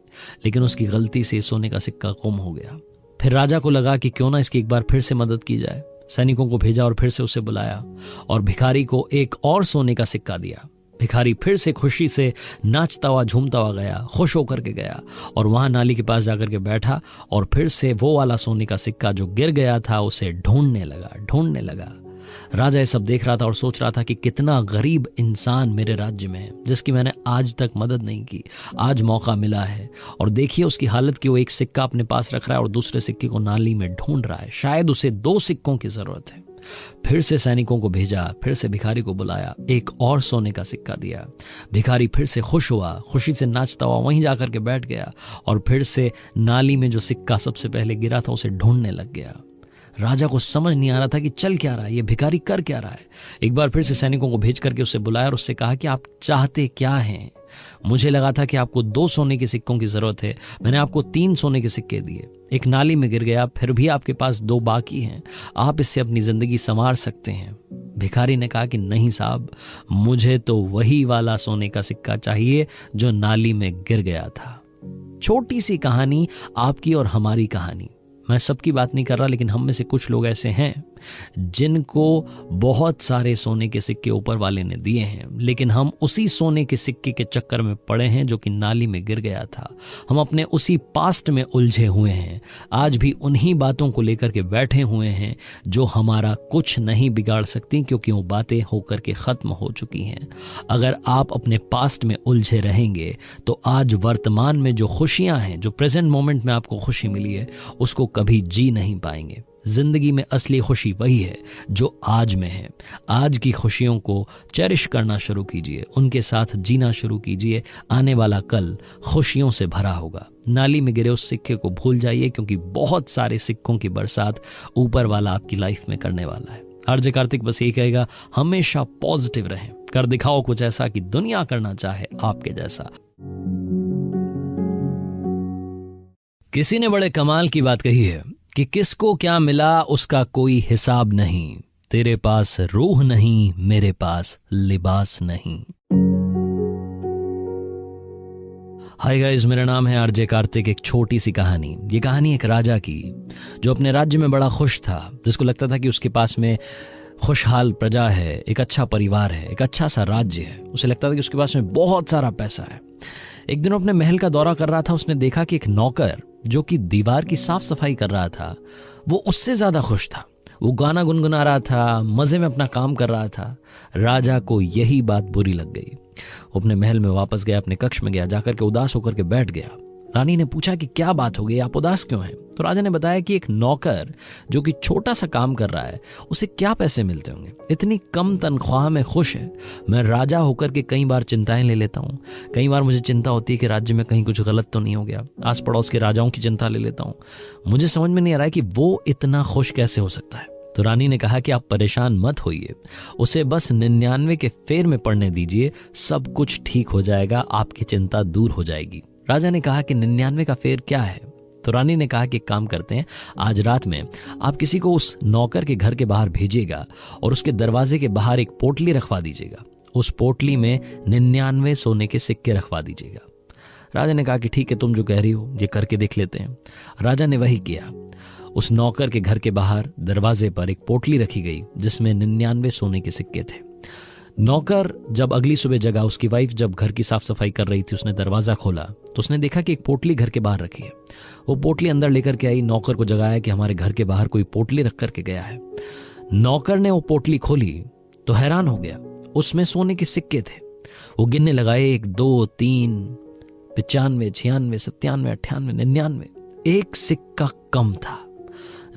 लेकिन उसकी गलती से सोने का सिक्का गुम हो गया। फिर राजा को लगा कि क्यों ना इसकी एक बार फिर से मदद की जाए। सैनिकों को भेजा और फिर से उसे बुलाया और भिखारी को एक और सोने का सिक्का दिया। भिखारी फिर से खुशी से नाचता हुआ, झूमता हुआ गया, खुश होकर के गया और वहां नाली के पास जाकर के बैठा और फिर से वो वाला सोने का सिक्का जो गिर गया था उसे ढूंढने लगा। राजा ये सब देख रहा था और सोच रहा था कि कितना गरीब इंसान मेरे राज्य में है जिसकी मैंने आज तक मदद नहीं की। आज मौका मिला है और देखिए उसकी हालत कि वो एक सिक्का अपने पास रख रहा है और दूसरे सिक्के को नाली में ढूंढ रहा है। शायद उसे 2 सिक्कों की जरूरत है। फिर से सैनिकों को भेजा, फिर से भिखारी को बुलाया, एक और सोने का सिक्का दिया। भिखारी फिर से खुश हुआ, खुशी से नाचता हुआ वहीं जाकर के बैठ गया और फिर से नाली में जो सिक्का सबसे पहले गिरा था उसे ढूंढने लग गया। राजा को समझ नहीं आ रहा था कि चल क्या रहा है, ये भिखारी कर क्या रहा है। एक बार फिर से सैनिकों को भेज करके उससे बुलाया और उससे कहा कि आप चाहते क्या हैं। मुझे लगा था कि आपको 2 सोने के सिक्कों की जरूरत है, मैंने आपको 3 सोने के सिक्के दिए, एक नाली में गिर गया, फिर भी आपके पास 2 बाकी हैं, आप इससे अपनी जिंदगी संवार सकते हैं। भिखारी ने कहा कि नहीं साहब, मुझे तो वही वाला सोने का सिक्का चाहिए जो नाली में गिर गया था। छोटी सी कहानी, आपकी और हमारी कहानी। मैं सबकी बात नहीं कर रहा, लेकिन हम में से कुछ लोग ऐसे हैं जिनको बहुत सारे सोने के सिक्के ऊपर वाले ने दिए हैं, लेकिन हम उसी सोने के सिक्के के चक्कर में पड़े हैं जो कि नाली में गिर गया था। हम अपने उसी पास्ट में उलझे हुए हैं, आज भी उन्हीं बातों को लेकर के बैठे हुए हैं जो हमारा कुछ नहीं बिगाड़ सकती, क्योंकि वो बातें होकर के खत्म हो चुकी हैं। अगर आप अपने पास्ट में उलझे रहेंगे तो आज वर्तमान में जो खुशियां हैं, जो प्रेजेंट मोमेंट में आपको खुशी मिली है, उसको कभी जी नहीं पाएंगे। जिंदगी में असली खुशी वही है जो आज में है। आज की खुशियों को चेरिश करना शुरू कीजिए, उनके साथ जीना शुरू कीजिए। आने वाला कल खुशियों से भरा होगा। नाली में गिरे उस सिक्के को भूल जाइए, क्योंकि बहुत सारे सिक्कों की बरसात ऊपर वाला आपकी लाइफ में करने वाला है। आरजे कार्तिक बस यही कहेगा, हमेशा पॉजिटिव रहें, कर दिखाओ कुछ ऐसा कि दुनिया करना चाहे आपके जैसा। किसी ने बड़े कमाल की बात कही है कि किसको क्या मिला उसका कोई हिसाब नहीं, तेरे पास रूह नहीं, मेरे पास लिबास नहीं। हाय गाइस, मेरा नाम है आरजे कार्तिक। एक छोटी सी कहानी। ये कहानी एक राजा की जो अपने राज्य में बड़ा खुश था, जिसको लगता था कि उसके पास में खुशहाल प्रजा है, एक अच्छा परिवार है, एक अच्छा सा राज्य है। उसे लगता था कि उसके पास में बहुत सारा पैसा है। एक दिन अपने महल का दौरा कर रहा था, उसने देखा कि एक नौकर जो कि दीवार की साफ सफाई कर रहा था, वो उससे ज्यादा खुश था। वो गाना गुनगुना रहा था, मजे में अपना काम कर रहा था। राजा को यही बात बुरी लग गई। वो अपने महल में वापस गया, अपने कक्ष में गया, जाकर के उदास होकर के बैठ गया। रानी ने पूछा कि क्या बात हो गई, आप उदास क्यों हैं? तो राजा ने बताया कि एक नौकर जो कि छोटा सा काम कर रहा है, उसे क्या पैसे मिलते होंगे, इतनी कम तनख्वाह में खुश है। मैं राजा होकर के कई बार चिंताएं ले लेता हूँ। कई बार मुझे चिंता होती है कि राज्य में कहीं कुछ गलत तो नहीं हो गया। आस पड़ोस के राजाओं की चिंता ले लेता हूँ। मुझे समझ में नहीं आ रहा है कि वो इतना खुश कैसे हो सकता है। तो रानी ने कहा कि आप परेशान मत होइए, उसे बस 99 के फेर में पढ़ने दीजिए, सब कुछ ठीक हो जाएगा, आपकी चिंता दूर हो जाएगी। राजा ने कहा कि 99 का फेर क्या है? तो रानी ने कहा कि एक काम करते हैं, आज रात में आप किसी को उस नौकर के घर के बाहर भेजिएगा और उसके दरवाजे के बाहर एक पोटली रखवा दीजिएगा। उस पोटली में 99 सोने के सिक्के रखवा दीजिएगा। राजा ने कहा कि ठीक है, तुम जो कह रही हो ये करके देख लेते हैं। राजा ने वही किया। उस नौकर के घर के बाहर दरवाजे पर एक पोटली रखी गई जिसमें 99 सोने के सिक्के थे। नौकर जब अगली सुबह जगा, उसकी वाइफ जब घर की साफ सफाई कर रही थी, उसने दरवाजा खोला तो उसने देखा कि एक पोटली घर के बाहर रखी है। वो पोटली अंदर लेकर के आई, नौकर को जगाया कि हमारे घर के बाहर कोई पोटली रख करके गया है। नौकर ने वो पोटली खोली तो हैरान हो गया, उसमें सोने के सिक्के थे। वो गिनने लगाए, 1 2 3 95 96 97 98 99, एक सिक्का कम था।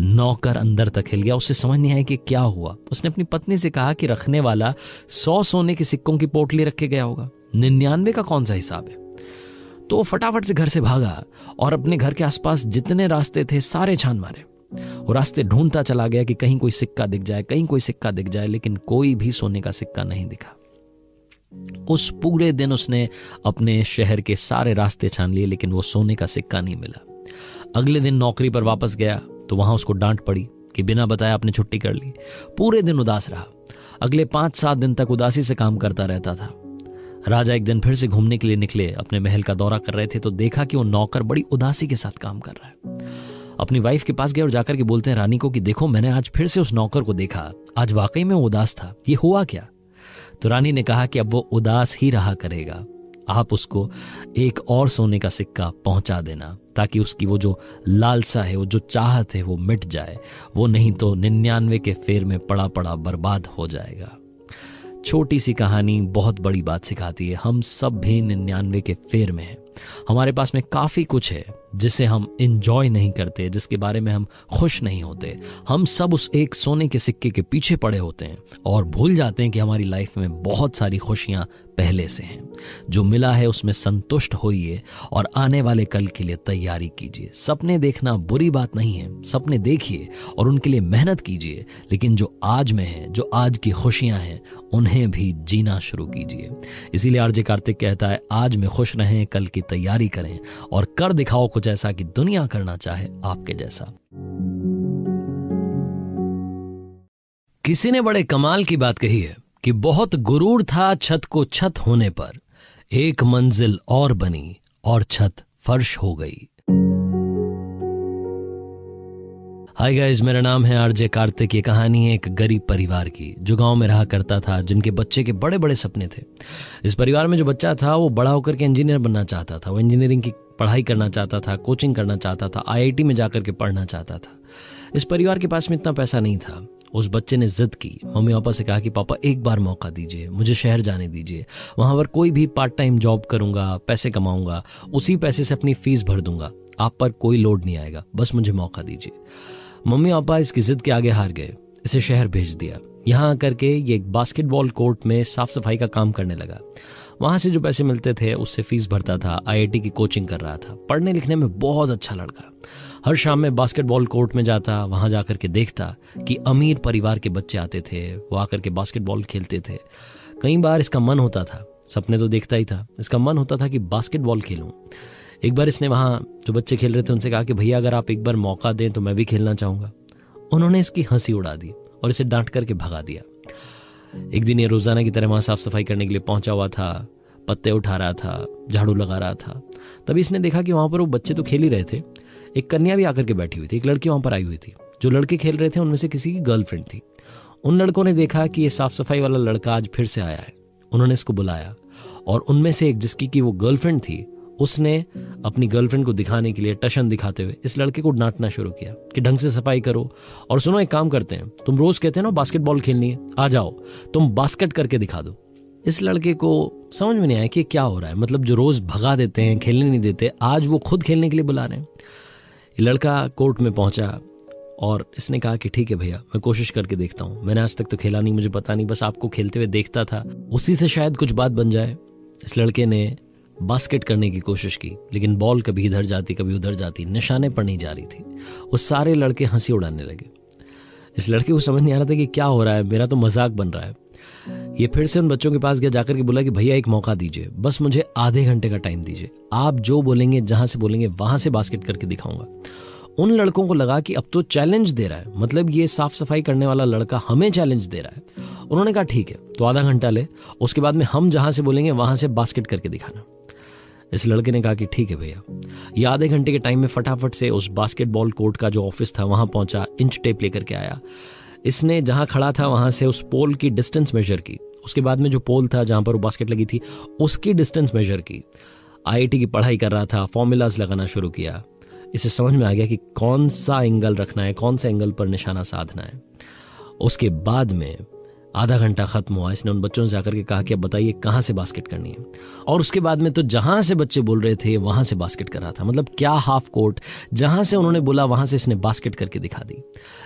नौकर अंदर तक हिल गया, उसे समझ नहीं आया कि क्या हुआ। उसने अपनी पत्नी से कहा कि रखने वाला 100 सोने के सिक्कों की पोटली रख के गया होगा, 99 का कौन सा हिसाब है? तो वो फटाफट से घर से भागा और अपने घर के आसपास जितने रास्ते थे सारे छान मारे। वो रास्ते ढूंढता चला गया कि कहीं कोई सिक्का दिख जाए, कहीं कोई सिक्का दिख जाए, लेकिन कोई भी सोने का सिक्का नहीं दिखा। उस पूरे दिन उसने अपने शहर के सारे रास्ते छान लिए, लेकिन वो सोने का सिक्का नहीं मिला। अगले दिन नौकरी पर वापस गया तो वहां उसको डांट पड़ी कि बिना बताए आपने छुट्टी कर ली। पूरे दिन उदास रहा। अगले 5-7 दिन तक उदासी से काम करता रहता था। राजा एक दिन फिर से घूमने के लिए निकले, अपने महल का दौरा कर रहे थे तो देखा कि वो नौकर बड़ी उदासी के साथ काम कर रहा है। अपनी वाइफ के पास गए और जाकर के बोलते हैं रानी को कि देखो, मैंने आज फिर से उस नौकर को देखा, आज वाकई में वो उदास था, ये हुआ क्या? तो रानी ने कहा कि अब वो उदास ही रहा करेगा, आप उसको एक और सोने का सिक्का पहुंचा देना ताकि उसकी वो जो लालसा है, वो जो चाहत है, वो मिट जाए। वो नहीं तो 99 के फेर में पड़ा पड़ा बर्बाद हो जाएगा। छोटी सी कहानी बहुत बड़ी बात सिखाती है। हम सब भी 99 के फेर में हैं। हमारे पास में काफी कुछ है जिसे हम इंजॉय नहीं करते, जिसके बारे में हम खुश नहीं होते। हम सब उस एक सोने के सिक्के के पीछे पड़े होते हैं और भूल जाते हैं कि हमारी लाइफ में बहुत सारी खुशियां पहले से हैं। जो मिला है उसमें संतुष्ट होइए और आने वाले कल के लिए तैयारी कीजिए। सपने देखना बुरी बात नहीं है, सपने देखिए और उनके लिए मेहनत कीजिए, लेकिन जो आज में है, जो आज की खुशियां हैं, उन्हें भी जीना शुरू कीजिए। इसीलिए आरजे कार्तिक कहता है, आज में खुश रहें, कल की तैयारी करें और कर दिखाओ कुछ ऐसा कि दुनिया करना चाहे आपके जैसा। किसी ने बड़े कमाल की बात कही है कि बहुत गुरूर था छत को छत होने पर, एक मंजिल और बनी और छत फर्श हो गई। हाय गाइस, मेरा नाम है आरजे कार्तिक। ये कहानी है एक गरीब परिवार की जो गांव में रहा करता था, जिनके बच्चे के बड़े बड़े सपने थे। इस परिवार में जो बच्चा था वो बड़ा होकर के इंजीनियर बनना चाहता था। वो इंजीनियरिंग की पढ़ाई करना चाहता था, कोचिंग करना चाहता था, IIT में जाकर के पढ़ना चाहता था। इस परिवार के पास में इतना पैसा नहीं था। उस बच्चे ने जिद की, मम्मी पापा से कहा कि पापा एक बार मौका दीजिए, मुझे शहर जाने दीजिए, वहां पर कोई भी पार्ट टाइम जॉब करूंगा, पैसे कमाऊंगा, उसी पैसे से अपनी फीस भर दूंगा, आप पर कोई लोड नहीं आएगा, बस मुझे मौका दीजिए। मम्मी पापा इसकी जिद के आगे हार गए, इसे शहर भेज दिया। यहाँ आकर के ये एक बास्केटबॉल कोर्ट में साफ सफाई का काम करने लगा। वहां से जो पैसे मिलते थे उससे फीस भरता था, IIT की कोचिंग कर रहा था। पढ़ने लिखने में बहुत अच्छा लड़का। हर शाम में बास्केटबॉल कोर्ट में जाता, वहां जाकर के देखता कि अमीर परिवार के बच्चे आते थे, वो आकर के बास्केटबॉल खेलते थे। कई बार इसका मन होता था, सपने तो देखता ही था, इसका मन होता था कि बास्केटबॉल खेलूं। एक बार इसने वहां जो बच्चे खेल रहे थे उनसे कहा कि भैया अगर आप एक बार मौका दें तो मैं भी खेलना चाहूंगा। उन्होंने इसकी हंसी उड़ा दी और इसे डांट करके भगा दिया। एक दिन ये रोजाना की तरह वहां साफ सफाई करने के लिए पहुंचा हुआ था, पत्ते उठा रहा था, झाड़ू लगा रहा था। तभी इसने देखा कि वहां पर वो बच्चे तो खेल ही रहे थे, एक कन्या भी आकर के बैठी हुई थी। एक लड़की वहां पर आई हुई थी। जो लड़के खेल रहे थे उनमें से किसी की गर्लफ्रेंड थी। उन लड़कों ने देखा कि ये साफ सफाई वाला लड़का आज फिर से आया है। उन्होंने इसको बुलाया और उनमें से एक, जिसकी की वो गर्लफ्रेंड थी, उसने अपनी गर्लफ्रेंड को दिखाने के लिए टशन दिखाते हुए इस लड़के को डांटना शुरू किया कि ढंग से सफाई करो। और सुनो, एक काम करते हैं, तुम रोज कहते हैं ना बास्केटबॉल खेलनी है, आ जाओ तुम बास्केट करके दिखा दो। इस लड़के को समझ में नहीं आया कि क्या हो रहा है। मतलब जो रोज भगा देते हैं, खेलने नहीं देते, आज वो खुद खेलने के लिए बुला रहे हैं। ये लड़का कोर्ट में पहुंचा और इसने कहा कि ठीक है भैया, मैं कोशिश करके देखता हूं। मैंने आज तक तो खेला नहीं, मुझे पता नहीं, बस आपको खेलते हुए देखता था, उसी से शायद कुछ बात बन जाए। इस लड़के ने बास्केट करने की कोशिश की, लेकिन बॉल कभी इधर जाती कभी उधर जाती, निशाने पर नहीं जा रही थी। वो सारे लड़के हंसी उड़ाने लगे। इस लड़के को समझ नहीं आ रहा था कि क्या हो रहा है, मेरा तो मजाक बन रहा है। ये फिर से उन बच्चों के पास गया, जाकर के बोला कि भैया एक मौका दीजिए, बस मुझे आधे घंटे का टाइम दीजिए, आप जो बोलेंगे, जहां से बोलेंगे वहां से बास्केट करके दिखाऊंगा। उन लड़कों को लगा कि अब तो चैलेंज दे रहा है, मतलब ये साफ सफाई करने वाला लड़का हमें चैलेंज दे रहा है। उन्होंने कहा ठीक है, तो आधा घंटा ले, उसके बाद में हम जहां से बोलेंगे वहां से बास्केट करके दिखाना। इस लड़के ने कहा कि ठीक है भैया। ये आधे घंटे के टाइम में फटाफट से उस बास्केटबॉल कोर्ट का जो ऑफिस था वहां पहुंचा, इंच टेप लेकर के आया। इसने जहां खड़ा था वहां से उस पोल की डिस्टेंस मेजर की। उसके बाद में जो पोल था जहां पर वो बास्केट लगी थी उसकी डिस्टेंस मेजर की। IIT की पढ़ाई कर रहा था, फॉर्मूलाज लगाना शुरू किया। इसे समझ में आ गया कि कौन सा एंगल रखना है, कौन सा एंगल पर निशाना साधना है। उसके बाद में आधा घंटा खत्म हुआ। इसने उन बच्चों से जाकर के कहा कि अब बताइए कहां से बास्केट करनी है। और उसके बाद में तो जहां से बच्चे बोल रहे थे वहां से बास्केट कर रहा था। मतलब क्या हाफ कोर्ट, जहां से उन्होंने बोला वहां से इसने बास्केट करके दिखा दी।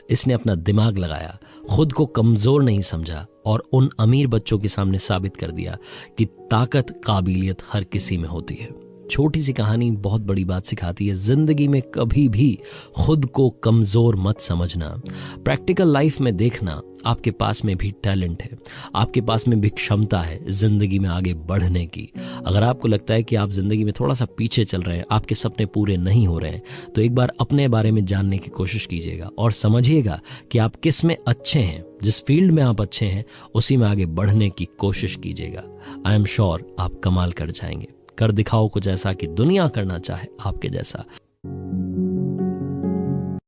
इसने अपना दिमाग लगाया, खुद को कमजोर नहीं समझा और उन अमीर बच्चों के सामने साबित कर दिया कि ताकत, काबिलियत हर किसी में होती है। छोटी सी कहानी बहुत बड़ी बात सिखाती है। जिंदगी में कभी भी खुद को कमजोर मत समझना। प्रैक्टिकल लाइफ में देखना, आपके पास में भी टैलेंट है, आपके पास में भी क्षमता है जिंदगी में आगे बढ़ने की। अगर आपको लगता है कि आप जिंदगी में थोड़ा सा पीछे चल रहे हैं, आपके सपने पूरे नहीं हो रहे हैं, तो एक बार अपने बारे में जानने की कोशिश कीजिएगा और समझिएगा कि आप किस में अच्छे हैं। जिस फील्ड में आप अच्छे हैं उसी में आगे बढ़ने की कोशिश कीजिएगा। आई एम श्योर आप कमाल कर जाएंगे। कर दिखाओ कुछ ऐसा कि दुनिया करना चाहे आपके जैसा।